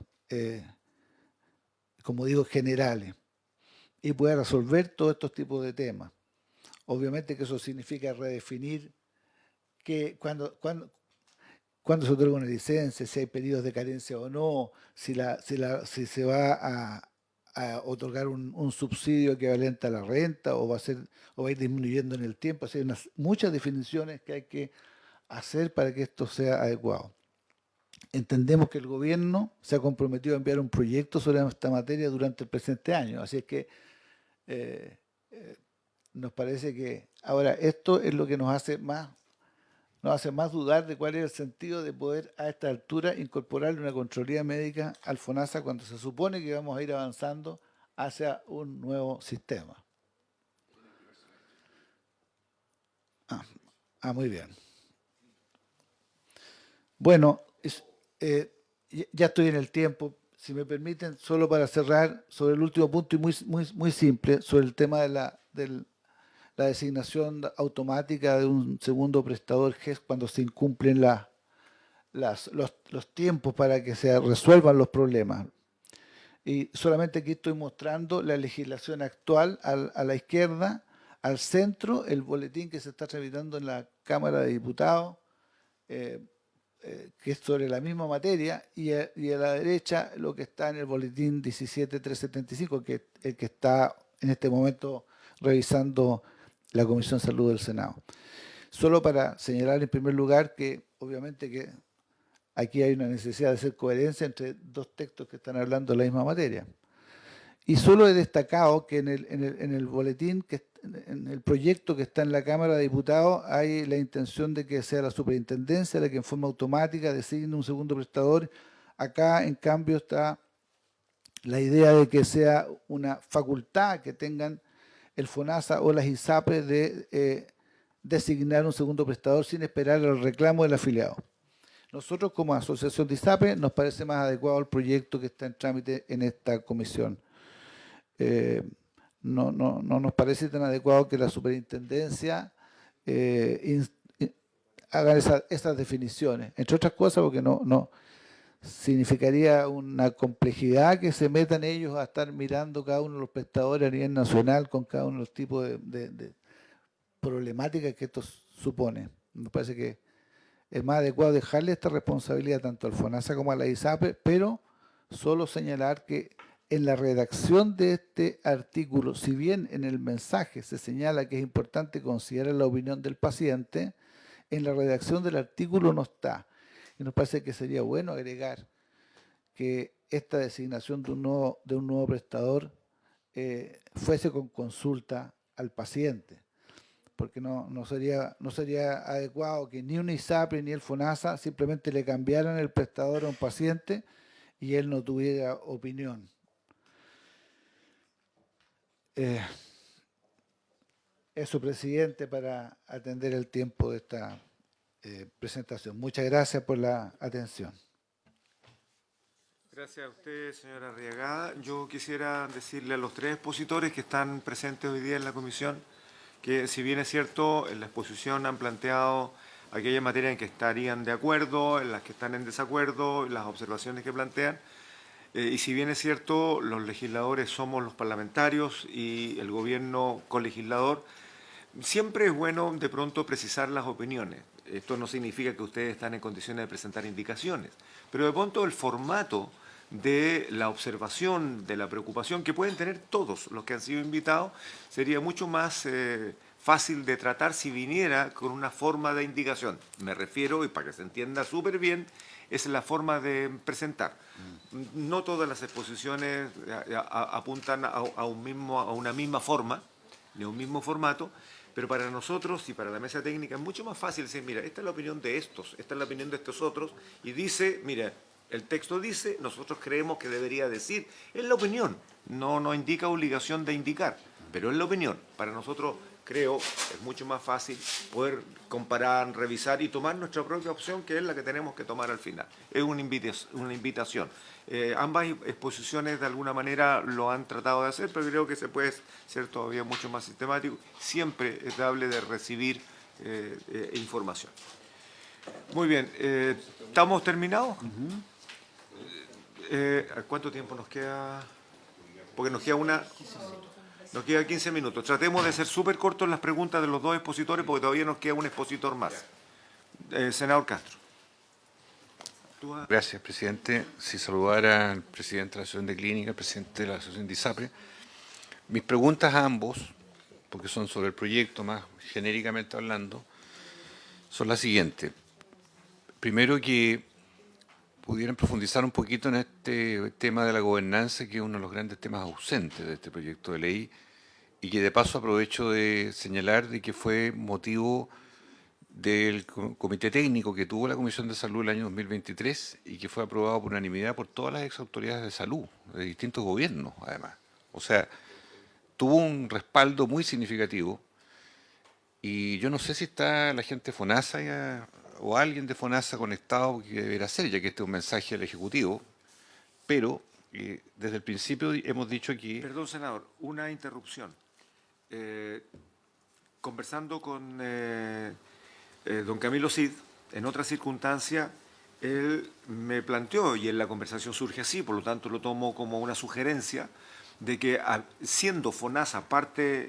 como digo, generales, y pueda resolver todos estos tipos de temas. Obviamente que eso significa redefinir que cuando se otorga una licencia, si hay periodos de carencia o no, si se va a otorgar un subsidio equivalente a la renta o va a ir disminuyendo en el tiempo. Así hay muchas definiciones que hay que hacer para que esto sea adecuado. Entendemos que el gobierno se ha comprometido a enviar un proyecto sobre esta materia durante el presente año, así es que nos parece que ahora esto es lo que nos hace más dudar de cuál es el sentido de poder a esta altura incorporarle una Contraloría Médica al FONASA cuando se supone que vamos a ir avanzando hacia un nuevo sistema. Muy bien. Bueno, ya estoy en el tiempo. Si me permiten, solo para cerrar sobre el último punto y muy simple, sobre el tema de la designación automática de un segundo prestador GES cuando se incumplen los tiempos para que se resuelvan los problemas. Y solamente aquí estoy mostrando la legislación actual a la izquierda, al centro, el boletín que se está tramitando en la Cámara de Diputados, que es sobre la misma materia, y a la derecha lo que está en el boletín 17375, que es el que está en este momento revisando la Comisión de Salud del Senado. Solo para señalar en primer lugar que obviamente que aquí hay una necesidad de hacer coherencia entre dos textos que están hablando de la misma materia. Y solo he destacado que en el boletín, en el proyecto que está en la Cámara de Diputados, hay la intención de que sea la superintendencia la que en forma automática designe un segundo prestador. Acá, en cambio, está la idea de que sea una facultad que tengan el FONASA o las ISAPRES de designar un segundo prestador sin esperar el reclamo del afiliado. Nosotros, como asociación de ISAPRES, nos parece más adecuado el proyecto que está en trámite en esta comisión. No nos parece tan adecuado que la superintendencia haga esas definiciones, entre otras cosas porque no significaría una complejidad que se metan ellos a estar mirando cada uno de los prestadores a nivel nacional con cada uno de los tipos de problemáticas que esto supone. Me parece que es más adecuado dejarle esta responsabilidad tanto al FONASA como a la ISAPRE, pero solo señalar que en la redacción de este artículo, si bien en el mensaje se señala que es importante considerar la opinión del paciente, en la redacción del artículo no está. Y nos parece que sería bueno agregar que esta designación de un nuevo prestador fuese con consulta al paciente, porque no sería adecuado que ni una ISAPRE ni el FONASA simplemente le cambiaran el prestador a un paciente y él no tuviera opinión. Eso, presidente, para atender el tiempo de esta presentación. Muchas gracias por la atención. Gracias a usted, señora Arriagada. Yo quisiera decirle a los tres expositores que están presentes hoy día en la comisión que, si bien es cierto, en la exposición han planteado aquellas materias en que estarían de acuerdo, en las que están en desacuerdo, las observaciones que plantean, y si bien es cierto, los legisladores somos los parlamentarios y el gobierno colegislador, siempre es bueno de pronto precisar las opiniones. Esto no significa que ustedes están en condiciones de presentar indicaciones, pero de pronto el formato de la observación, de la preocupación que pueden tener todos los que han sido invitados, sería mucho más fácil de tratar si viniera con una forma de indicación. Me refiero, y para que se entienda súper bien, es la forma de presentar. No todas las exposiciones apuntan a una misma forma, ni a un mismo formato, pero para nosotros y para la mesa técnica es mucho más fácil decir, mira, esta es la opinión de estos, esta es la opinión de estos otros, y dice, mira, el texto dice, nosotros creemos que debería decir, es la opinión, no indica obligación de indicar, pero es la opinión. Para nosotros, creo, es mucho más fácil poder comparar, revisar y tomar nuestra propia opción, que es la que tenemos que tomar al final. Es una invitación. Ambas exposiciones de alguna manera lo han tratado de hacer, pero creo que se puede ser todavía mucho más sistemático. Siempre es dable de recibir información. Muy bien, ¿estamos terminados? ¿Cuánto tiempo nos queda? Porque nos queda 15 minutos. Tratemos de ser súper cortos en las preguntas de los dos expositores porque todavía nos queda un expositor más. Senador Castro. Gracias, presidente. Si saludara al presidente de la Asociación de Clínica, al presidente de la Asociación de ISAPRE. Mis preguntas a ambos, porque son sobre el proyecto más genéricamente hablando, son las siguientes. Primero, que pudieran profundizar un poquito en este tema de la gobernanza, que es uno de los grandes temas ausentes de este proyecto de ley, y que de paso aprovecho de señalar de que fue motivo del comité técnico que tuvo la Comisión de Salud el año 2023 y que fue aprobado por unanimidad por todas las exautoridades de salud, de distintos gobiernos, además. O sea, tuvo un respaldo muy significativo y yo no sé si está la gente de FONASA o alguien de FONASA conectado, que deberá ser, ya que este es un mensaje del Ejecutivo, pero desde el principio hemos dicho que... Perdón, senador, una interrupción. Conversando con don Camilo Cid, en otra circunstancia, él me planteó, y en la conversación surge así, por lo tanto lo tomo como una sugerencia, de que siendo FONASA parte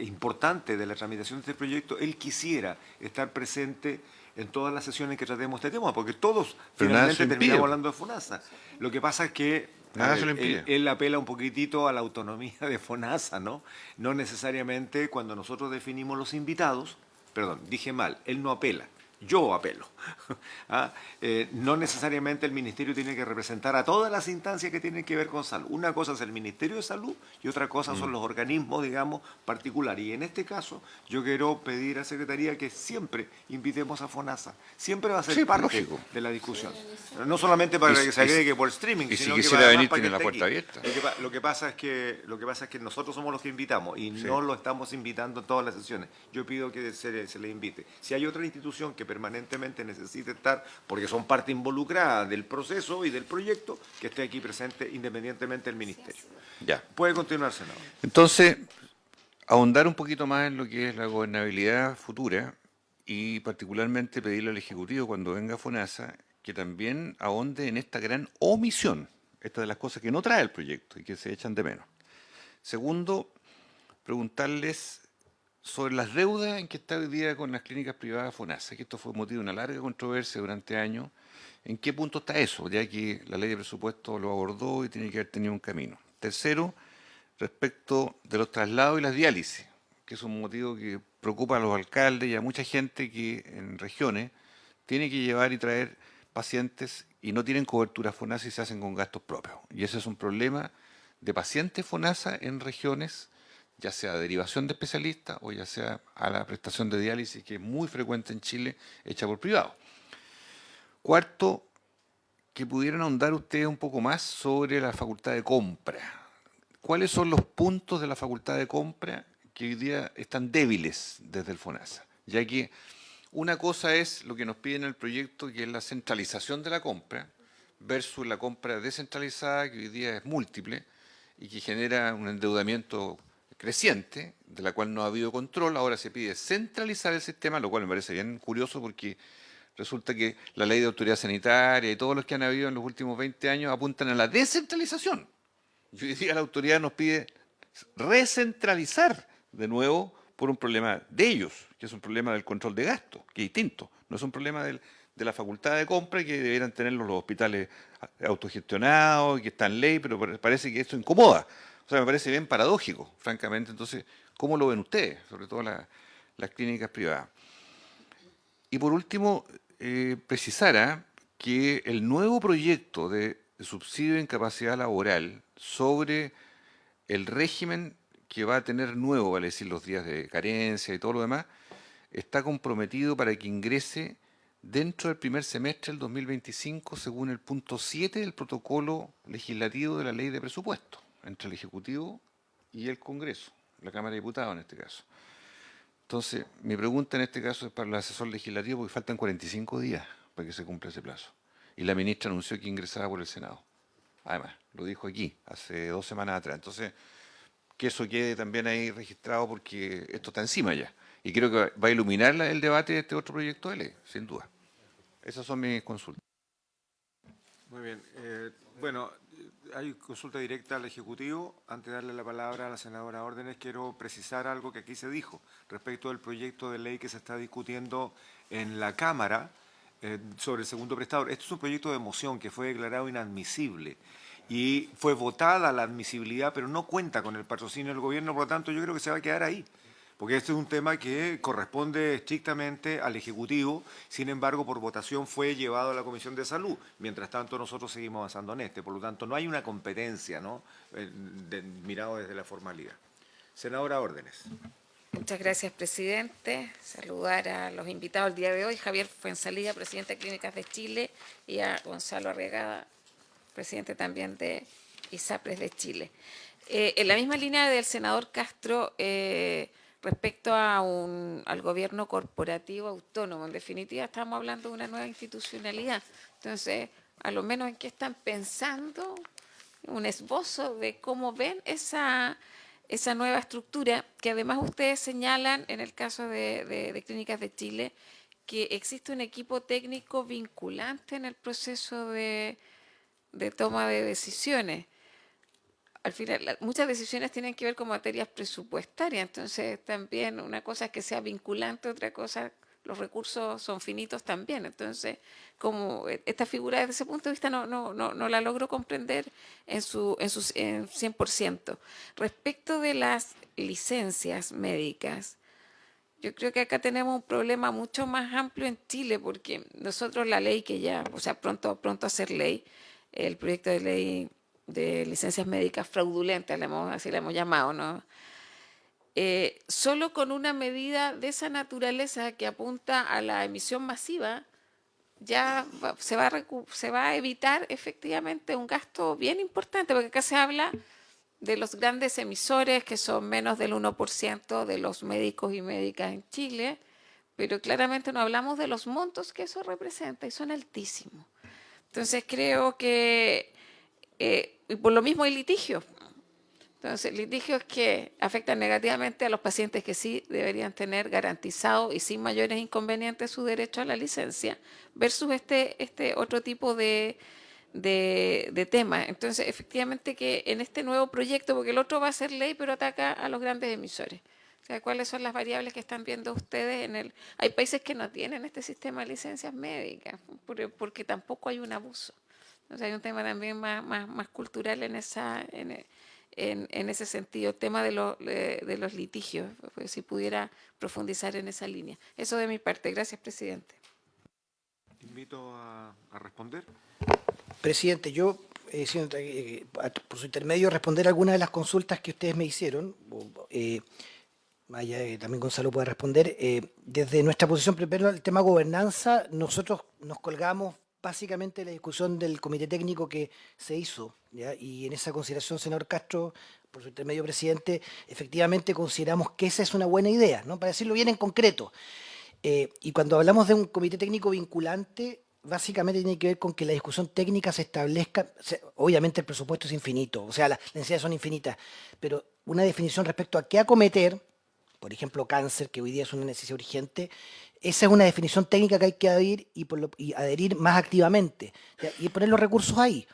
importante de la tramitación de este proyecto, él quisiera estar presente en todas las sesiones que tratemos este tema, porque todos Pero nada finalmente se impide. terminamos hablando de FONASA. Lo que pasa es que Nada se lo impide. él apela un poquitito a la autonomía de FONASA, ¿no? No necesariamente cuando nosotros definimos los invitados, perdón, dije mal, él no apela, yo apelo. No necesariamente el Ministerio tiene que representar a todas las instancias que tienen que ver con salud. Una cosa es el Ministerio de Salud y otra cosa son los organismos, digamos, particulares. Y en este caso, yo quiero pedir a Secretaría que siempre invitemos a FONASA. Siempre va a ser Sí, parte lógico. de la discusión. No solamente para que se agregue por streaming, y si sino que quisiera además venir, para que tiene la esté puerta aquí. abierta. Lo que pasa es que nosotros somos los que invitamos y no lo estamos invitando en todas las sesiones. Yo pido que se le invite. Si hay otra institución que permanentemente necesite estar, porque son parte involucrada del proceso y del proyecto, que esté aquí presente independientemente del Ministerio. Ya. Puede continuar, senador. Entonces, ahondar un poquito más en lo que es la gobernabilidad futura y particularmente pedirle al Ejecutivo cuando venga FONASA que también ahonde en esta gran omisión, esta de las cosas que no trae el proyecto y que se echan de menos. Segundo, preguntarles sobre las deudas en que está hoy día con las clínicas privadas FONASA, que esto fue motivo de una larga controversia durante años. ¿En qué punto está eso? Ya que la ley de presupuesto lo abordó y tiene que haber tenido un camino. Tercero, respecto de los traslados y las diálisis, que es un motivo que preocupa a los alcaldes y a mucha gente que en regiones tiene que llevar y traer pacientes y no tienen cobertura FONASA y se hacen con gastos propios. Y ese es un problema de pacientes FONASA en regiones, ya sea derivación de especialistas o ya sea a la prestación de diálisis, que es muy frecuente en Chile, hecha por privados. Cuarto, que pudieran ahondar ustedes un poco más sobre la facultad de compra. ¿Cuáles son los puntos de la facultad de compra que hoy día están débiles desde el FONASA? Ya que una cosa es lo que nos piden en el proyecto, que es la centralización de la compra, versus la compra descentralizada, que hoy día es múltiple y que genera un endeudamiento creciente, de la cual no ha habido control. Ahora se pide centralizar el sistema, lo cual me parece bien curioso porque resulta que la ley de autoridad sanitaria y todos los que han habido en los últimos 20 años apuntan a la descentralización. Y hoy día la autoridad nos pide recentralizar de nuevo por un problema de ellos, que es un problema del control de gastos, que es distinto. No es un problema de la facultad de compra que debieran tenerlos los hospitales autogestionados, que está en ley, pero parece que esto incomoda. O sea, me parece bien paradójico, francamente. Entonces, ¿cómo lo ven ustedes? Sobre todo las clínicas privadas. Y por último, precisara que el nuevo proyecto de subsidio de incapacidad laboral sobre el régimen que va a tener nuevo, vale decir, los días de carencia y todo lo demás, está comprometido para que ingrese dentro del primer semestre del 2025, según el punto 7 del protocolo legislativo de la ley de presupuesto, entre el Ejecutivo y el Congreso, la Cámara de Diputados en este caso. Entonces, mi pregunta en este caso es para el asesor legislativo, porque faltan 45 días para que se cumpla ese plazo. Y la ministra anunció que ingresaba por el Senado. Además, lo dijo aquí, hace 2 semanas atrás. Entonces, que eso quede también ahí registrado porque esto está encima ya. Y creo que va a iluminar el debate de este otro proyecto de ley, sin duda. Esas son mis consultas. Muy bien. Bueno, hay consulta directa al Ejecutivo. Antes de darle la palabra a la senadora Órdenes, quiero precisar algo que aquí se dijo respecto del proyecto de ley que se está discutiendo en la Cámara sobre el segundo prestador. Esto es un proyecto de moción que fue declarado inadmisible y fue votada la admisibilidad, pero no cuenta con el patrocinio del gobierno, por lo tanto yo creo que se va a quedar ahí. Porque este es un tema que corresponde estrictamente al Ejecutivo, sin embargo, por votación fue llevado a la Comisión de Salud. Mientras tanto, nosotros seguimos avanzando en este. Por lo tanto, no hay una competencia, ¿no? Mirado desde la formalidad. Senadora, órdenes. Muchas gracias, presidente. Saludar a los invitados el día de hoy. Javier Fuenzalía, presidente de Clínicas de Chile, y a Gonzalo Arriagada, presidente también de ISAPRES de Chile. En la misma línea del senador Castro, respecto al gobierno corporativo autónomo, en definitiva estamos hablando de una nueva institucionalidad. Entonces, a lo menos en qué están pensando, un esbozo de cómo ven esa nueva estructura, que además ustedes señalan en el caso de Clínicas de Chile, que existe un equipo técnico vinculante en el proceso de toma de decisiones. Al final, muchas decisiones tienen que ver con materias presupuestarias, entonces también una cosa es que sea vinculante, otra cosa, los recursos son finitos también. Entonces, como esta figura desde ese punto de vista no la logro comprender en 100%. Respecto de las licencias médicas, yo creo que acá tenemos un problema mucho más amplio en Chile, porque nosotros la ley que ya, o sea, pronto a ser ley, el proyecto de ley de licencias médicas fraudulentas, así le hemos llamado, ¿no? Solo con una medida de esa naturaleza que apunta a la emisión masiva, ya se va a evitar efectivamente un gasto bien importante, porque acá se habla de los grandes emisores, que son menos del 1% de los médicos y médicas en Chile, pero claramente no hablamos de los montos que eso representa, y son altísimos. Entonces creo que, y por lo mismo hay litigios. Entonces, litigios que afectan negativamente a los pacientes que sí deberían tener garantizado y sin mayores inconvenientes su derecho a la licencia, versus este otro tipo de temas. Entonces, efectivamente que en este nuevo proyecto, porque el otro va a ser ley, pero ataca a los grandes emisores. O sea, ¿cuáles son las variables que están viendo ustedes? Hay países que no tienen este sistema de licencias médicas, porque tampoco hay un abuso. O sea, hay un tema también más cultural en ese sentido, el tema de los litigios, pues, si pudiera profundizar en esa línea. Eso de mi parte. Gracias, presidente. Invito a responder. Presidente, yo, por su intermedio, responder algunas de las consultas que ustedes me hicieron. También Gonzalo puede responder. Desde nuestra posición, primero, el tema gobernanza, nosotros nos colgamos básicamente de la discusión del comité técnico que se hizo, ¿ya? Y en esa consideración, senador Castro, por su intermedio, presidente, efectivamente consideramos que esa es una buena idea, ¿no? Para decirlo bien en concreto. Y cuando hablamos de un comité técnico vinculante, básicamente tiene que ver con que la discusión técnica se establezca. Obviamente el presupuesto es infinito, o sea, las necesidades son infinitas, pero una definición respecto a qué acometer, por ejemplo, cáncer, que hoy día es una necesidad urgente, esa es una definición técnica que hay que adherir y adherir más activamente, ¿ya? Y poner los recursos ahí.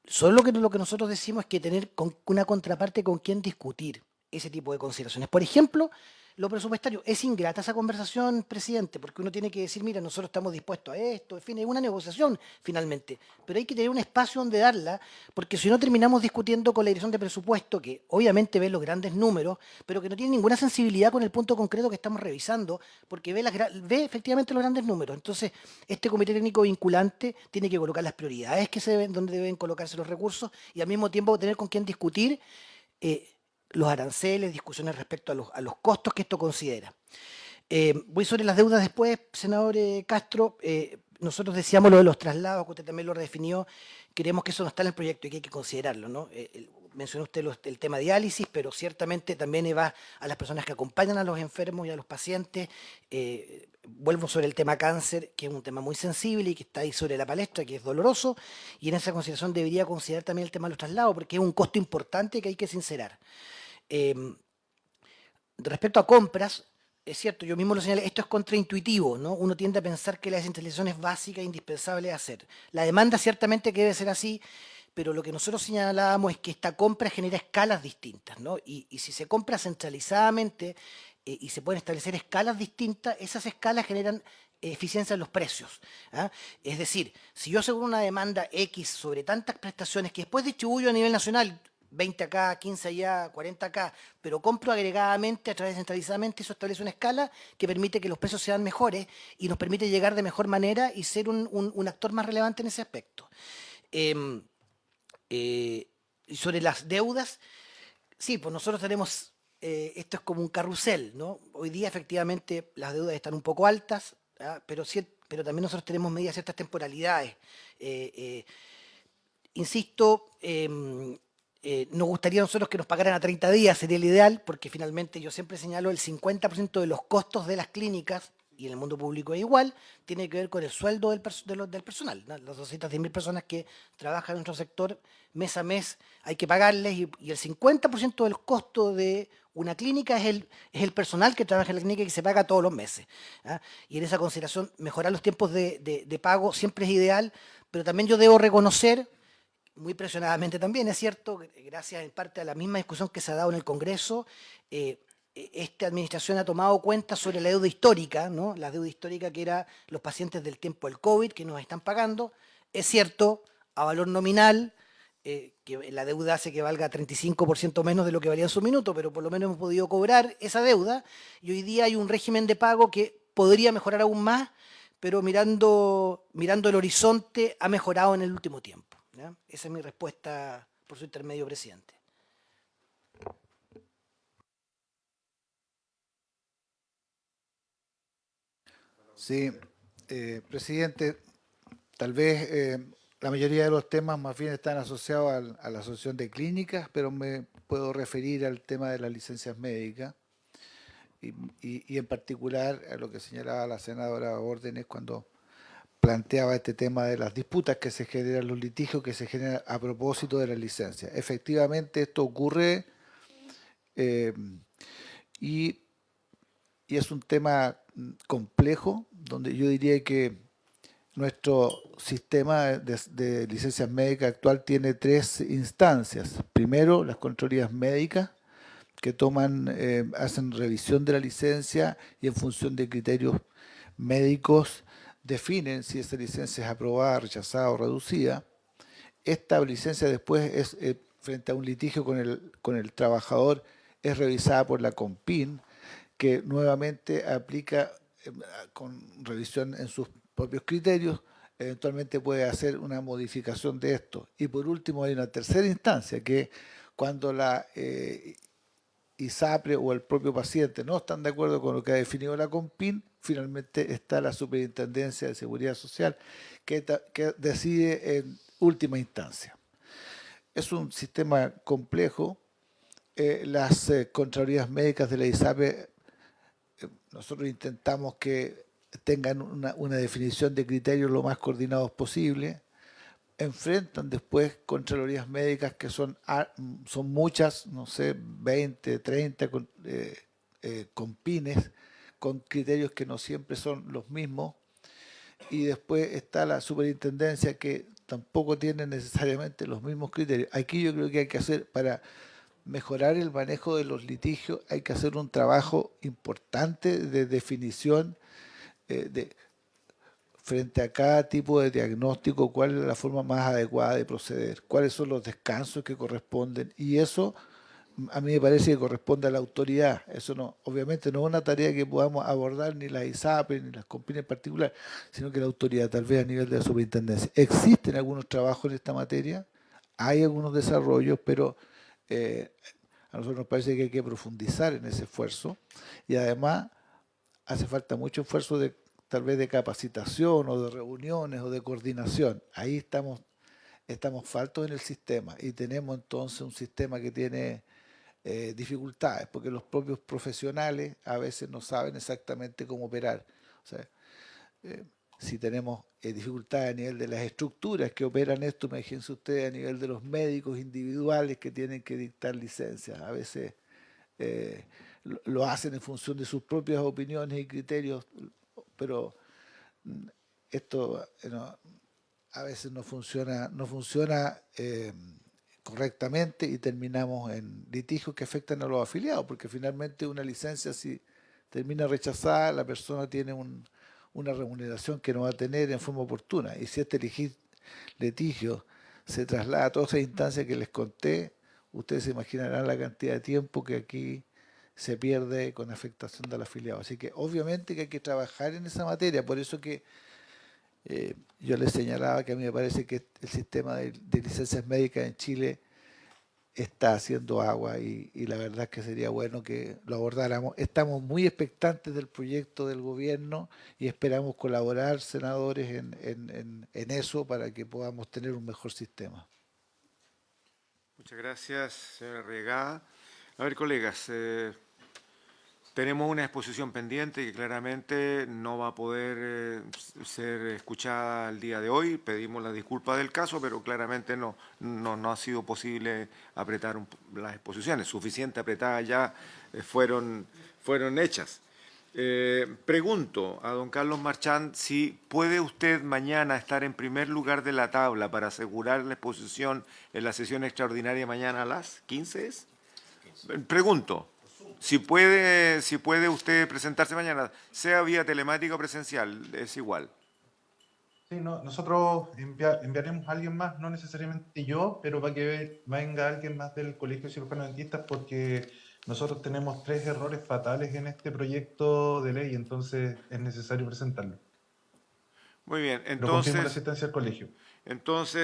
Solo lo que nosotros decimos es que tener una contraparte con quien discutir ese tipo de consideraciones. Por ejemplo, lo presupuestario. Es ingrata esa conversación, presidente, porque uno tiene que decir, mira, nosotros estamos dispuestos a esto, en fin, es una negociación finalmente, pero hay que tener un espacio donde darla, porque si no terminamos discutiendo con la dirección de presupuesto, que obviamente ve los grandes números, pero que no tiene ninguna sensibilidad con el punto concreto que estamos revisando, porque ve efectivamente los grandes números. Entonces, este comité técnico vinculante tiene que colocar las prioridades donde deben colocarse los recursos, y al mismo tiempo tener con quién discutir los aranceles, discusiones respecto a los costos que esto considera. Voy sobre las deudas después, senador Castro. Nosotros decíamos lo de los traslados, que usted también lo redefinió. Creemos que eso no está en el proyecto y que hay que considerarlo, ¿no? Mencionó usted el tema diálisis, pero ciertamente también va a las personas que acompañan a los enfermos y a los pacientes. Vuelvo sobre el tema cáncer, que es un tema muy sensible y que está ahí sobre la palestra, que es doloroso, y en esa consideración debería considerar también el tema de los traslados, porque es un costo importante que hay que sincerar. Respecto a compras, es cierto, yo mismo lo señalé, esto es contraintuitivo, ¿no? Uno tiende a pensar que la descentralización es básica e indispensable de hacer. La demanda ciertamente que debe ser así, pero lo que nosotros señalábamos es que esta compra genera escalas distintas, ¿no? Y si se compra centralizadamente y se pueden establecer escalas distintas, esas escalas generan eficiencia en los precios. ¿Ah? Es decir, si yo aseguro una demanda X sobre tantas prestaciones que después distribuyo a nivel nacional, 20 acá, 15 allá, 40 acá, pero compro agregadamente a través centralizadamente, eso establece una escala que permite que los precios sean mejores y nos permite llegar de mejor manera y ser un actor más relevante en ese aspecto. Y sobre las deudas, sí, pues nosotros tenemos, esto es como un carrusel, ¿no? Hoy día efectivamente las deudas están un poco altas, ¿ah? Pero también nosotros tenemos medidas ciertas temporalidades. Insisto, nos gustaría a nosotros que nos pagaran a 30 días, sería el ideal, porque finalmente yo siempre señalo el 50% de los costos de las clínicas, y en el mundo público es igual, tiene que ver con el sueldo del personal, ¿no? Las 210.000 personas que trabajan en nuestro sector, mes a mes hay que pagarles, y el 50% del costo de una clínica es el personal que trabaja en la clínica y que se paga todos los meses. ¿Ah? Y en esa consideración, mejorar los tiempos de pago siempre es ideal, pero también yo debo reconocer, muy presionadamente también, es cierto, gracias en parte a la misma discusión que se ha dado en el Congreso, esta administración ha tomado cuenta sobre la deuda histórica, ¿no? La deuda histórica que era los pacientes del tiempo del COVID que nos están pagando. Es cierto, a valor nominal, que la deuda hace que valga 35% menos de lo que valía en su minuto, pero por lo menos hemos podido cobrar esa deuda y hoy día hay un régimen de pago que podría mejorar aún más, pero mirando el horizonte ha mejorado en el último tiempo, ¿ya? Esa es mi respuesta por su intermedio, presidente. Sí, presidente, tal vez la mayoría de los temas más bien están asociados a la asociación de clínicas, pero me puedo referir al tema de las licencias médicas y en particular a lo que señalaba la senadora Órdenes cuando planteaba este tema de las disputas que se generan, los litigios que se generan a propósito de la licencia. Efectivamente, esto ocurre eh, y es un tema complejo, donde yo diría que nuestro sistema de licencias médicas actual tiene tres instancias. Primero, las contralorías médicas, que hacen revisión de la licencia y en función de criterios médicos definen si esa licencia es aprobada, rechazada o reducida. Esta licencia después es, frente a un litigio con el trabajador, es revisada por la CONPIN, que nuevamente aplica con revisión en sus propios criterios, eventualmente puede hacer una modificación de esto. Y por último hay una tercera instancia, que cuando la ISAPRE o el propio paciente no están de acuerdo con lo que ha definido la CONPIN, finalmente está la Superintendencia de Seguridad Social que decide en última instancia. Es un sistema complejo. Las contralorías médicas de la ISAPRE, nosotros intentamos que tengan una definición de criterios lo más coordinados posible. Enfrentan después contralorías médicas que son muchas, no sé, 20, 30 CONPINes, con criterios que no siempre son los mismos. Y después está la superintendencia, que tampoco tiene necesariamente los mismos criterios. Aquí yo creo que hay que hacer, para mejorar el manejo de los litigios, hay que hacer un trabajo importante de definición frente a cada tipo de diagnóstico, cuál es la forma más adecuada de proceder, cuáles son los descansos que corresponden, y eso a mí me parece que corresponde a la autoridad. Eso no, obviamente no es una tarea que podamos abordar ni las ISAPRE ni las CONPIN en particular, sino que la autoridad, tal vez a nivel de la superintendencia. Existen algunos trabajos en esta materia, hay algunos desarrollos, pero a nosotros nos parece que hay que profundizar en ese esfuerzo, y además hace falta mucho esfuerzo tal vez de capacitación o de reuniones o de coordinación. Ahí estamos faltos en el sistema, y tenemos entonces un sistema que tiene dificultades, porque los propios profesionales a veces no saben exactamente cómo operar. O sea, si tenemos dificultades a nivel de las estructuras que operan esto, imagínense ustedes a nivel de los médicos individuales que tienen que dictar licencias. A veces lo hacen en función de sus propias opiniones y criterios, pero esto a veces no funciona correctamente, y terminamos en litigios que afectan a los afiliados, porque finalmente una licencia, si termina rechazada, la persona tiene una remuneración que no va a tener en forma oportuna. Y si este litigio se traslada a todas esas instancias que les conté, ustedes se imaginarán la cantidad de tiempo que aquí se pierde con afectación del afiliado. Así que obviamente que hay que trabajar en esa materia, por eso que yo les señalaba que a mí me parece que el sistema de licencias médicas en Chile está haciendo agua y la verdad es que sería bueno que lo abordáramos. Estamos muy expectantes del proyecto del gobierno y esperamos colaborar, senadores, en eso para que podamos tener un mejor sistema. Muchas gracias, señora Arriagada. A ver, colegas, tenemos una exposición pendiente que claramente no va a poder ser escuchada el día de hoy. Pedimos la disculpa del caso, pero claramente no ha sido posible apretar las exposiciones. Suficiente apretadas ya fueron hechas. Pregunto a don Carlos Marchand si puede usted mañana estar en primer lugar de la tabla para asegurar la exposición en la sesión extraordinaria mañana a las 15. ¿Es? Pregunto. Si puede usted presentarse mañana, sea vía telemática o presencial, es igual. Sí, no, nosotros enviaremos a alguien más, no necesariamente yo, pero para que venga alguien más del Colegio de Cirujanos Dentistas, porque nosotros tenemos 3 errores fatales en este proyecto de ley, entonces es necesario presentarlo. Muy bien, Pero confirmo la entonces, asistencia al colegio.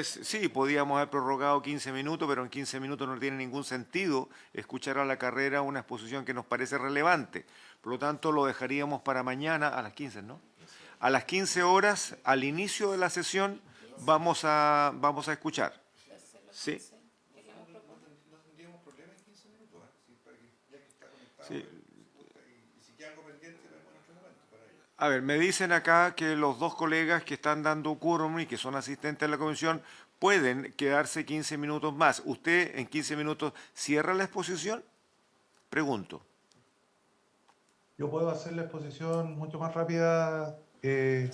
sí, podíamos haber prorrogado 15 minutos, pero en 15 minutos no tiene ningún sentido escuchar a la carrera una exposición que nos parece relevante. Por lo tanto, lo dejaríamos para mañana a las 15, ¿no? A las 15 horas, al inicio de la sesión, vamos a escuchar. ¿Sí? Sí. A ver, me dicen acá que los dos colegas que están dando quórum y que son asistentes de la comisión pueden quedarse 15 minutos más. ¿Usted en 15 minutos cierra la exposición? Pregunto. Yo puedo hacer la exposición mucho más rápida porque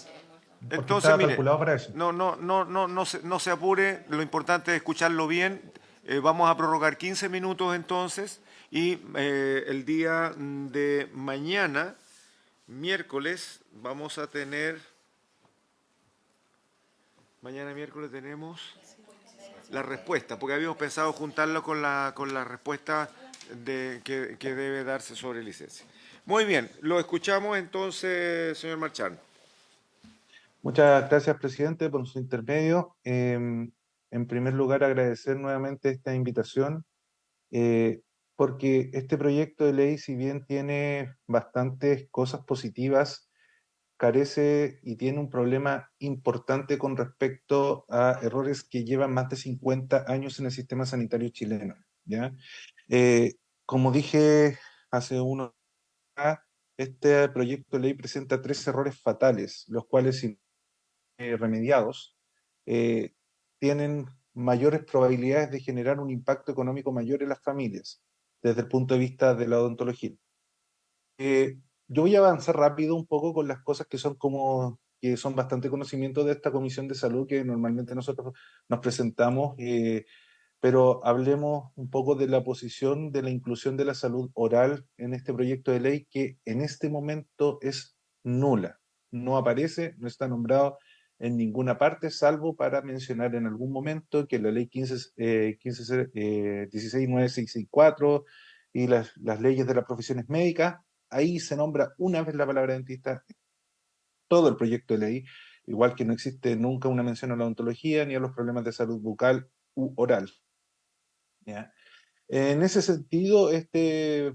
Entonces, estaba mire, calculado para eso. no se apure, lo importante es escucharlo bien. Vamos a prorrogar 15 minutos entonces y el día de mañana, miércoles, vamos a tener, mañana miércoles tenemos la respuesta, porque habíamos pensado juntarlo con la respuesta que debe darse sobre licencia. Muy bien, lo escuchamos entonces, señor Marchand. Muchas gracias, presidente, por su intermedio. En primer lugar, agradecer nuevamente esta invitación, porque este proyecto de ley, si bien tiene bastantes cosas positivas, carece y tiene un problema importante con respecto a errores que llevan más de 50 años en el sistema sanitario chileno, ¿ya? Eh, Como dije hace unos días, este proyecto de ley presenta 3 errores fatales, los cuales, si remediados, eh, tienen mayores probabilidades de generar un impacto económico mayor en las familias, desde el punto de vista de la odontología. Yo voy a avanzar rápido un poco con las cosas que son bastante conocimiento de esta Comisión de Salud que normalmente nosotros nos presentamos, pero hablemos un poco de la posición de la inclusión de la salud oral en este proyecto de ley que en este momento es nula. No aparece, no está nombrado en ninguna parte, salvo para mencionar en algún momento que la ley 16964 y las leyes de las profesiones médicas, ahí se nombra una vez la palabra dentista, todo el proyecto de ley, igual que no existe nunca una mención a la odontología ni a los problemas de salud bucal u oral. ¿Ya? En ese sentido, este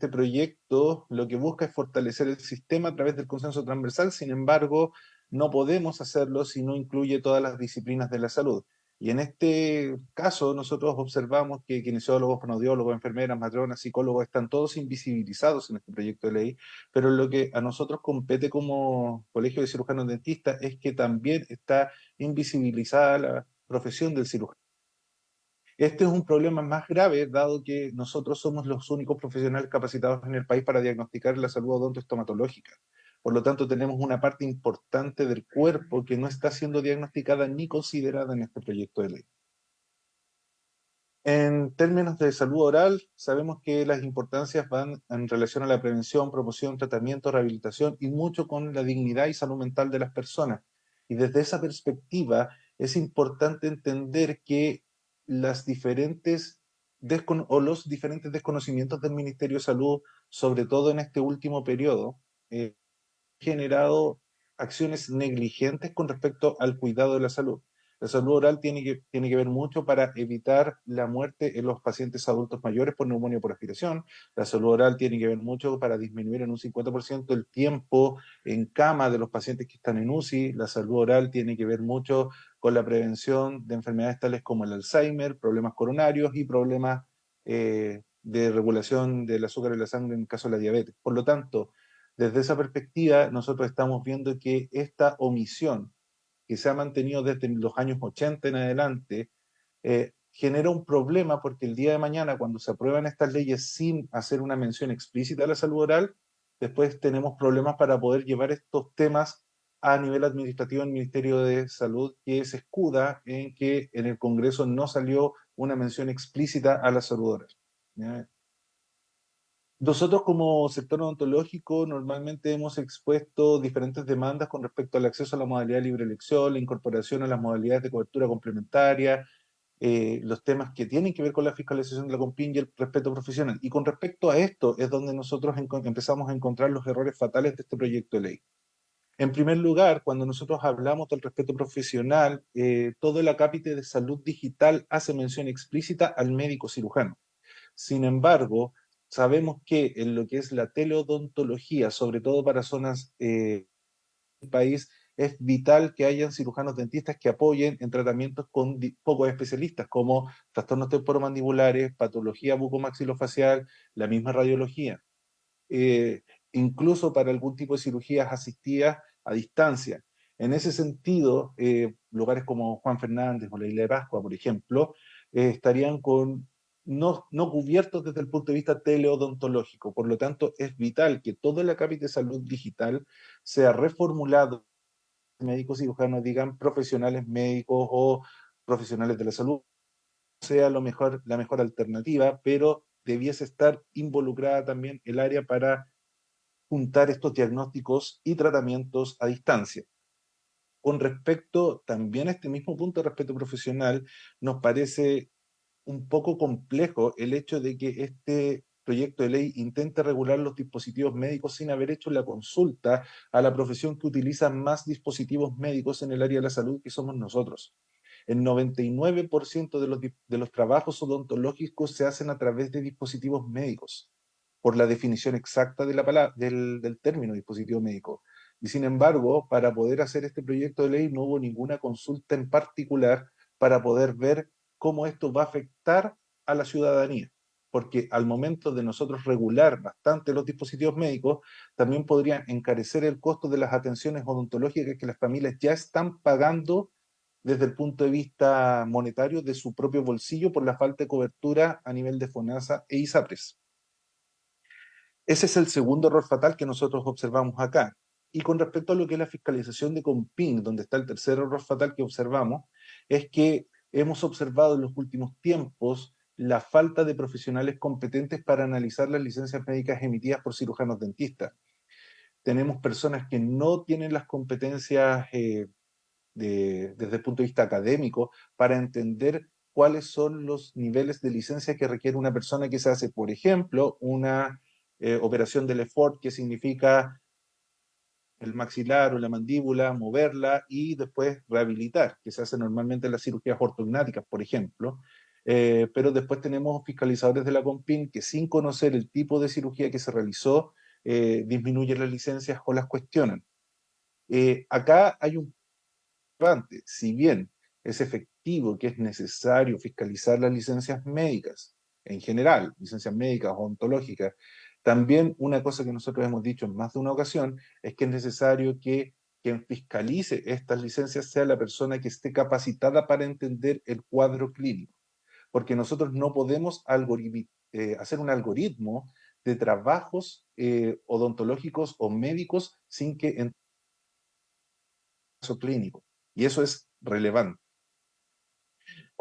proyecto lo que busca es fortalecer el sistema a través del consenso transversal, sin embargo, no podemos hacerlo si no incluye todas las disciplinas de la salud. Y en este caso, nosotros observamos que kinesiólogos, fonoaudiólogos, enfermeras, matronas, psicólogos están todos invisibilizados en este proyecto de ley, pero lo que a nosotros compete como Colegio de Cirujanos Dentistas es que también está invisibilizada la profesión del cirujano. Este es un problema más grave, dado que nosotros somos los únicos profesionales capacitados en el país para diagnosticar la salud odontoestomatológica. Por lo tanto, tenemos una parte importante del cuerpo que no está siendo diagnosticada ni considerada en este proyecto de ley. En términos de salud oral, sabemos que las importancias van en relación a la prevención, promoción, tratamiento, rehabilitación y mucho con la dignidad y salud mental de las personas. Y desde esa perspectiva es importante entender que las diferentes los diferentes desconocimientos del Ministerio de Salud, sobre todo en este último periodo, generado acciones negligentes con respecto al cuidado de la salud. La salud oral tiene que ver mucho para evitar la muerte en los pacientes adultos mayores por neumonía por aspiración. La salud oral tiene que ver mucho para disminuir en un 50% el tiempo en cama de los pacientes que están en UCI. La salud oral tiene que ver mucho con la prevención de enfermedades tales como el Alzheimer, problemas coronarios y problemas de regulación del azúcar en la sangre en el caso de la diabetes. Por lo tanto, desde esa perspectiva, nosotros estamos viendo que esta omisión que se ha mantenido desde los años 80 en adelante genera un problema porque el día de mañana, cuando se aprueban estas leyes sin hacer una mención explícita a la salud oral, después tenemos problemas para poder llevar estos temas a nivel administrativo en el Ministerio de Salud, que se escuda en que en el Congreso no salió una mención explícita a la salud oral. ¿Ya? Nosotros como sector odontológico normalmente hemos expuesto diferentes demandas con respecto al acceso a la modalidad de libre elección, la incorporación a las modalidades de cobertura complementaria, los temas que tienen que ver con la fiscalización de la COMPIN y el respeto profesional. Y con respecto a esto es donde nosotros empezamos a encontrar los errores fatales de este proyecto de ley. En primer lugar, cuando nosotros hablamos del respeto profesional, todo el acápite de salud digital hace mención explícita al médico cirujano. Sin embargo, sabemos que en lo que es la teleodontología, sobre todo para zonas del país, es vital que hayan cirujanos dentistas que apoyen en tratamientos con pocos especialistas, como trastornos temporomandibulares, patología bucomaxilofacial, la misma radiología. eh, Incluso para algún tipo de cirugías asistidas a distancia. En ese sentido, lugares como Juan Fernández o la Isla de Pascua, por ejemplo, estarían no cubiertos desde el punto de vista teleodontológico. Por lo tanto, es vital que todo el acápite de salud digital sea reformulado. Médicos cirujanos digan profesionales médicos o profesionales de la salud, sea la mejor alternativa, pero debiese estar involucrada también el área para juntar estos diagnósticos y tratamientos a distancia. Con respecto también a este mismo punto de respeto profesional, nos parece un poco complejo el hecho de que este proyecto de ley intente regular los dispositivos médicos sin haber hecho la consulta a la profesión que utiliza más dispositivos médicos en el área de la salud, que somos nosotros. El 99% de los trabajos odontológicos se hacen a través de dispositivos médicos, por la definición exacta de del término dispositivo médico. Y sin embargo, para poder hacer este proyecto de ley no hubo ninguna consulta en particular para poder ver cómo esto va a afectar a la ciudadanía. Porque al momento de nosotros regular bastante los dispositivos médicos, también podrían encarecer el costo de las atenciones odontológicas que las familias ya están pagando desde el punto de vista monetario de su propio bolsillo por la falta de cobertura a nivel de FONASA e ISAPRES. Ese es el segundo error fatal que nosotros observamos acá. Y con respecto a lo que es la fiscalización de COMPIN, donde está el tercer error fatal que observamos, es que hemos observado en los últimos tiempos la falta de profesionales competentes para analizar las licencias médicas emitidas por cirujanos dentistas. Tenemos personas que no tienen las competencias desde el punto de vista académico para entender cuáles son los niveles de licencia que requiere una persona que se hace, por ejemplo, una operación de Lefort, que significa el maxilar o la mandíbula, moverla y después rehabilitar, que se hace normalmente en las cirugías ortognáticas, por ejemplo. Pero después tenemos fiscalizadores de la COMPIN que sin conocer el tipo de cirugía que se realizó, disminuyen las licencias o las cuestionan. Acá hay un si bien es efectivo que es necesario fiscalizar las licencias médicas, en general, licencias médicas, odontológicas, también una cosa que nosotros hemos dicho en más de una ocasión es que es necesario que quien fiscalice estas licencias sea la persona que esté capacitada para entender el cuadro clínico, porque nosotros no podemos hacer un algoritmo de trabajos odontológicos o médicos sin que en caso clínico. Y eso es relevante.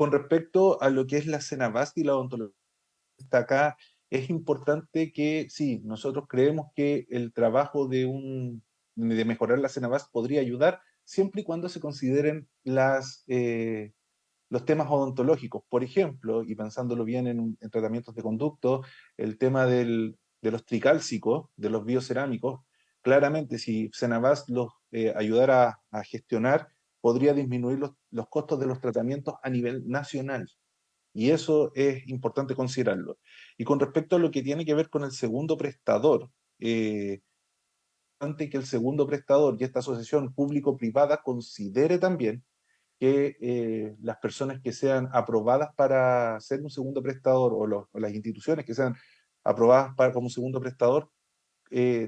Con respecto a lo que es la Cenabast y la odontología, acá es importante que sí, nosotros creemos que el trabajo de mejorar la Cenabast podría ayudar siempre y cuando se consideren los temas odontológicos. Por ejemplo, y pensándolo bien en tratamientos de conducto, el tema de los tricálcicos, de los biocerámicos, claramente si Cenabast los ayudara a gestionar, podría disminuir los costos de los tratamientos a nivel nacional. Y eso es importante considerarlo. Y con respecto a lo que tiene que ver con el segundo prestador, importante que el segundo prestador y esta asociación público-privada considere también que las personas que sean aprobadas para ser un segundo prestador o las instituciones que sean aprobadas como segundo prestador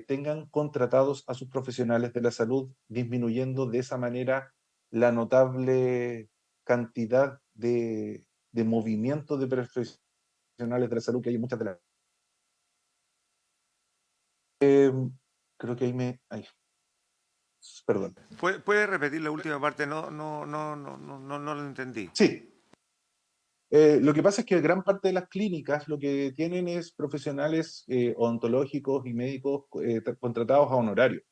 tengan contratados a sus profesionales de la salud, disminuyendo de esa manera la notable cantidad de movimiento de profesionales de la salud que hay en muchas de las... creo que ahí perdón. ¿Puede repetir la última parte? No lo entendí. Sí. Lo que pasa es que gran parte de las clínicas lo que tienen es profesionales odontológicos y médicos contratados a honorario.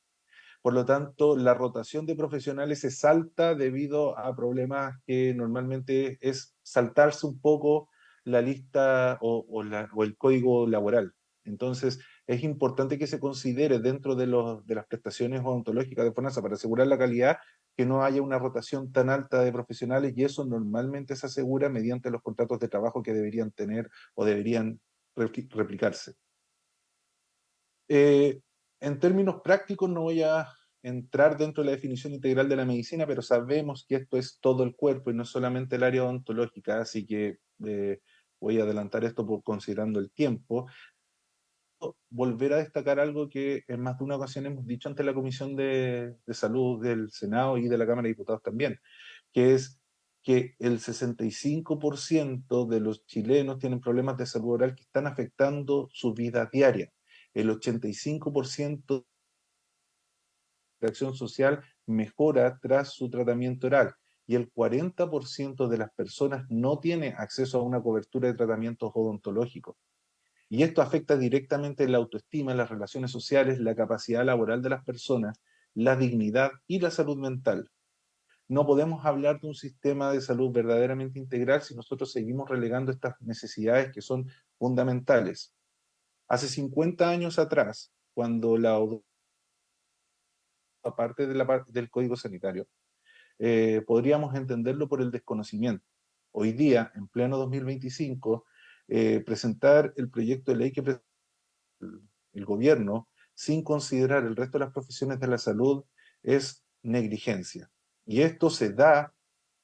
Por lo tanto, la rotación de profesionales se salta debido a problemas que normalmente es saltarse un poco la lista o el código laboral. Entonces, es importante que se considere dentro de las prestaciones odontológicas de FONASA para asegurar la calidad que no haya una rotación tan alta de profesionales y eso normalmente se asegura mediante los contratos de trabajo que deberían tener o deberían replicarse. En términos prácticos no voy a entrar dentro de la definición integral de la medicina, pero sabemos que esto es todo el cuerpo y no solamente el área odontológica, así que voy a adelantar esto por considerando el tiempo. Volver a destacar algo que en más de una ocasión hemos dicho ante la Comisión de Salud del Senado y de la Cámara de Diputados también, que es que el 65% de los chilenos tienen problemas de salud oral que están afectando su vida diaria. El 85% de acción social mejora tras su tratamiento oral y el 40% de las personas no tiene acceso a una cobertura de tratamientos odontológicos. Y esto afecta directamente la autoestima, las relaciones sociales, la capacidad laboral de las personas, la dignidad y la salud mental. No podemos hablar de un sistema de salud verdaderamente integral si nosotros seguimos relegando estas necesidades que son fundamentales. Hace 50 años atrás, cuando aparte del Código Sanitario, podríamos entenderlo por el desconocimiento. Hoy día, en pleno 2025, presentar el proyecto de ley que presenta el gobierno sin considerar el resto de las profesiones de la salud es negligencia. Y esto se da,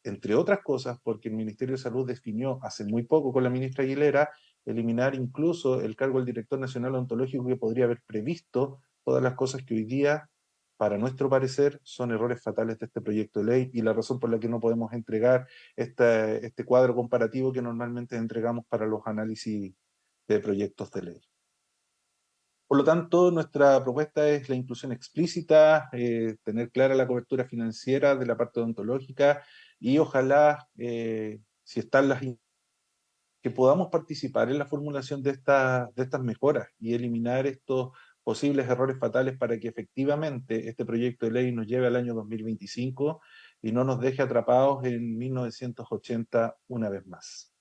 entre otras cosas, porque el Ministerio de Salud definió hace muy poco con la ministra Aguilera eliminar incluso el cargo del director nacional odontológico que podría haber previsto todas las cosas que hoy día, para nuestro parecer, son errores fatales de este proyecto de ley y la razón por la que no podemos entregar este cuadro comparativo que normalmente entregamos para los análisis de proyectos de ley. Por lo tanto, nuestra propuesta es la inclusión explícita, tener clara la cobertura financiera de la parte odontológica y ojalá, si están que podamos participar en la formulación de estas mejoras y eliminar estos posibles errores fatales para que efectivamente este proyecto de ley nos lleve al año 2025 y no nos deje atrapados en 1980 una vez más.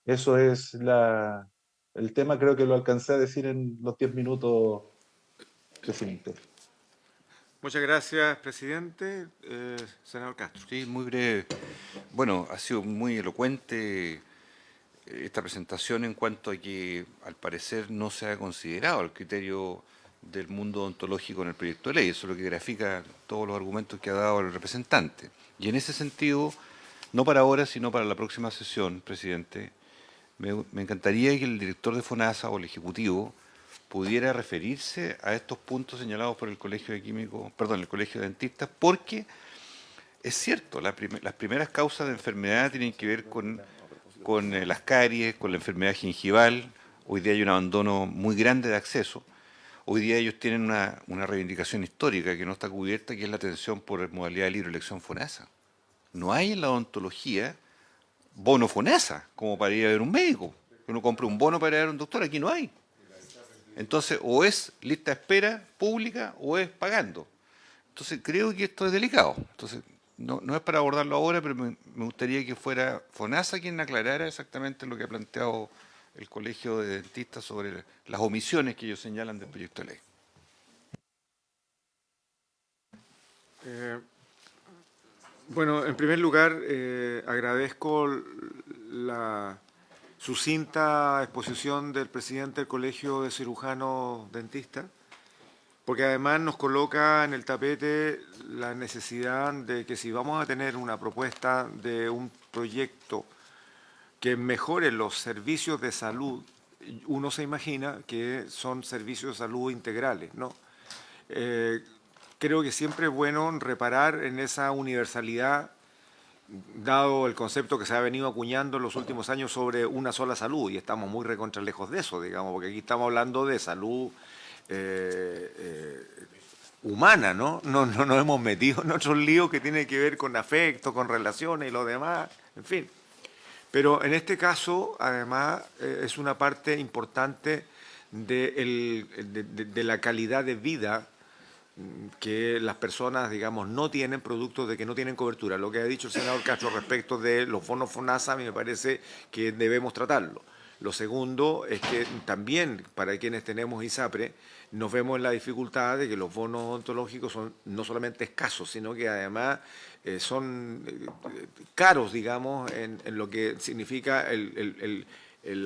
Eso es el tema, creo que lo alcancé a decir en los 10 minutos, presidente. Muchas gracias, presidente. Senador Castro. Sí, muy breve. Bueno, ha sido muy elocuente esta presentación en cuanto a que al parecer no se ha considerado el criterio del mundo odontológico en el proyecto de ley. Eso es lo que grafica todos los argumentos que ha dado el representante. Y en ese sentido, no para ahora, sino para la próxima sesión, presidente, me encantaría que el director de FONASA o el ejecutivo pudiera referirse a estos puntos señalados por el Colegio de Químicos, perdón, el Colegio de Dentistas, porque es cierto, las primeras causas de enfermedad tienen que ver con las caries, con la enfermedad gingival. Hoy día hay un abandono muy grande de acceso. Hoy día ellos tienen una reivindicación histórica que no está cubierta, que es la atención por modalidad de libre elección FONASA. No hay en la odontología bono FONASA, como para ir a ver un médico. Uno compra un bono para ir a ver un doctor, aquí no hay. Entonces, o es lista de espera pública o es pagando. Entonces, creo que esto es delicado. Entonces, no es para abordarlo ahora, pero me gustaría que fuera FONASA quien aclarara exactamente lo que ha planteado el Colegio de Dentistas sobre las omisiones que ellos señalan del proyecto de ley. Bueno, en primer lugar, agradezco la sucinta exposición del presidente del Colegio de Cirujanos Dentistas, porque además nos coloca en el tapete la necesidad de que si vamos a tener una propuesta de un proyecto que mejore los servicios de salud, uno se imagina que son servicios de salud integrales, ¿no? Creo que siempre es bueno reparar en esa universalidad, dado el concepto que se ha venido acuñando en los últimos años sobre una sola salud, y estamos muy recontra lejos de eso, digamos, porque aquí estamos hablando de salud humana, ¿no? No nos hemos metido en otros líos que tienen que ver con afecto, con relaciones y lo demás, en fin. Pero en este caso, además, es una parte importante de la calidad de vida que las personas, digamos, no tienen, producto de que no tienen cobertura. Lo que ha dicho el senador Castro respecto de los bonos FONASA, a mí me parece que debemos tratarlo. Lo segundo es que también, para quienes tenemos ISAPRE, nos vemos en la dificultad de que los bonos odontológicos son no solamente escasos, sino que además son caros, digamos, en lo que significa el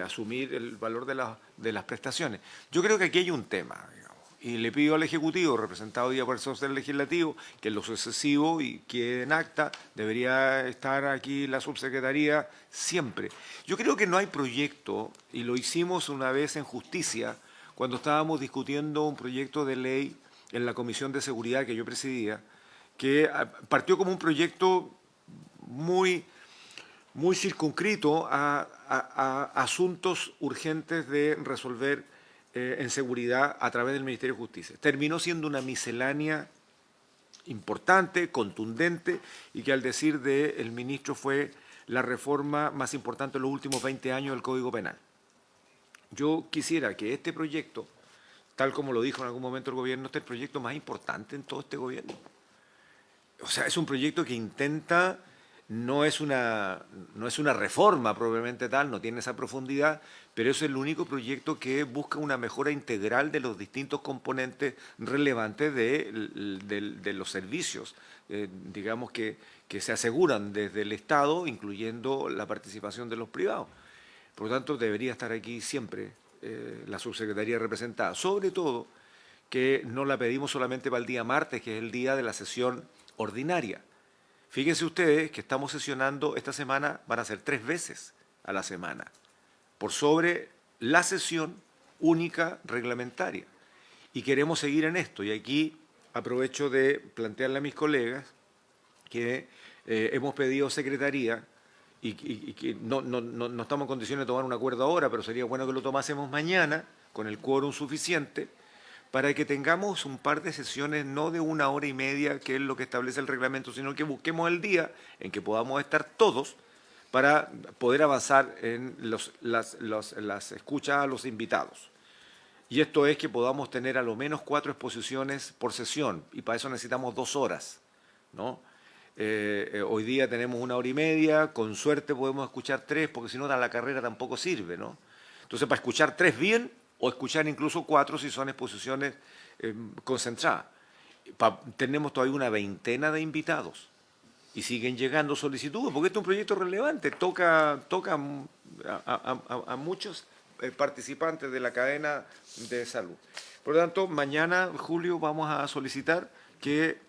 asumir el valor de las prestaciones. Yo creo que aquí hay un tema, digamos, y le pido al Ejecutivo, representado hoy día por el Secretario Legislativo, que en lo sucesivo y que en acta debería estar aquí la subsecretaría siempre. Yo creo que no hay proyecto, y lo hicimos una vez en Justicia, cuando estábamos discutiendo un proyecto de ley en la Comisión de Seguridad que yo presidía, que partió como un proyecto muy circunscrito a asuntos urgentes de resolver en seguridad a través del Ministerio de Justicia. Terminó siendo una miscelánea importante, contundente, y que al decir del ministro fue la reforma más importante en los últimos 20 años del Código Penal. Yo quisiera que este proyecto, tal como lo dijo en algún momento el gobierno, este es el proyecto más importante en todo este gobierno. O sea, es un proyecto que intenta, no es una reforma propiamente tal, no tiene esa profundidad, pero es el único proyecto que busca una mejora integral de los distintos componentes relevantes de los servicios, digamos, que se aseguran desde el Estado, incluyendo la participación de los privados. Por lo tanto, debería estar aquí siempre la subsecretaría representada. Sobre todo, que no la pedimos solamente para el día martes, que es el día de la sesión ordinaria. Fíjense ustedes que estamos sesionando esta semana, van a ser 3 veces a la semana, por sobre la sesión única reglamentaria. Y queremos seguir en esto. Y aquí aprovecho de plantearle a mis colegas que hemos pedido secretaría y que no estamos en condiciones de tomar un acuerdo ahora, pero sería bueno que lo tomásemos mañana con el quórum suficiente para que tengamos un par de sesiones no de 1 hora y media, que es lo que establece el reglamento, sino que busquemos el día en que podamos estar todos para poder avanzar en las escuchas a los invitados. Y esto es que podamos tener a lo menos 4 exposiciones por sesión, y para eso necesitamos 2 horas, ¿no? Hoy día tenemos 1 hora y media, con suerte podemos escuchar 3, porque si no la carrera tampoco sirve, ¿no? Entonces, para escuchar 3 bien, o escuchar incluso 4 si son exposiciones concentradas. Tenemos todavía una veintena de invitados y siguen llegando solicitudes, porque este es un proyecto relevante, toca a muchos participantes de la cadena de salud. Por lo tanto, mañana, Julio, vamos a solicitar que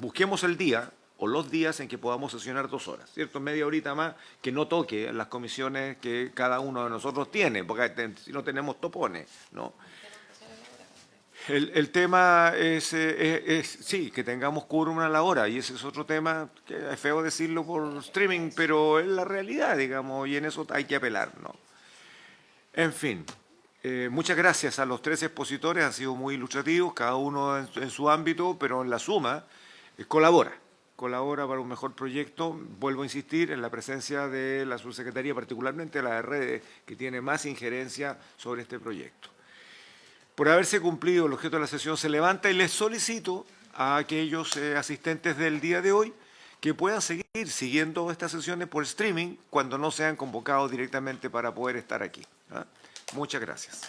busquemos el día o los días en que podamos sesionar 2 horas, ¿cierto? Media horita más, que no toque las comisiones que cada uno de nosotros tiene, porque si no tenemos topones, ¿no? El tema es sí, que tengamos quórum a la hora, y ese es otro tema que es feo decirlo por streaming, pero es la realidad, digamos, y en eso hay que apelar, ¿no? En fin, muchas gracias a los 3 expositores, han sido muy ilustrativos, cada uno en su ámbito, pero en la suma colabora colabora para un mejor proyecto, vuelvo a insistir, en la presencia de la subsecretaría, particularmente la de redes, que tiene más injerencia sobre este proyecto. Por haberse cumplido el objeto de la sesión, se levanta y les solicito a aquellos asistentes del día de hoy que puedan seguir siguiendo estas sesiones por streaming cuando no sean convocados directamente para poder estar aquí. Muchas gracias.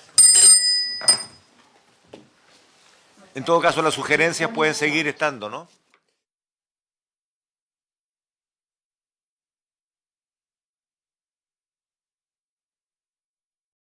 En todo caso, las sugerencias pueden seguir estando, ¿no?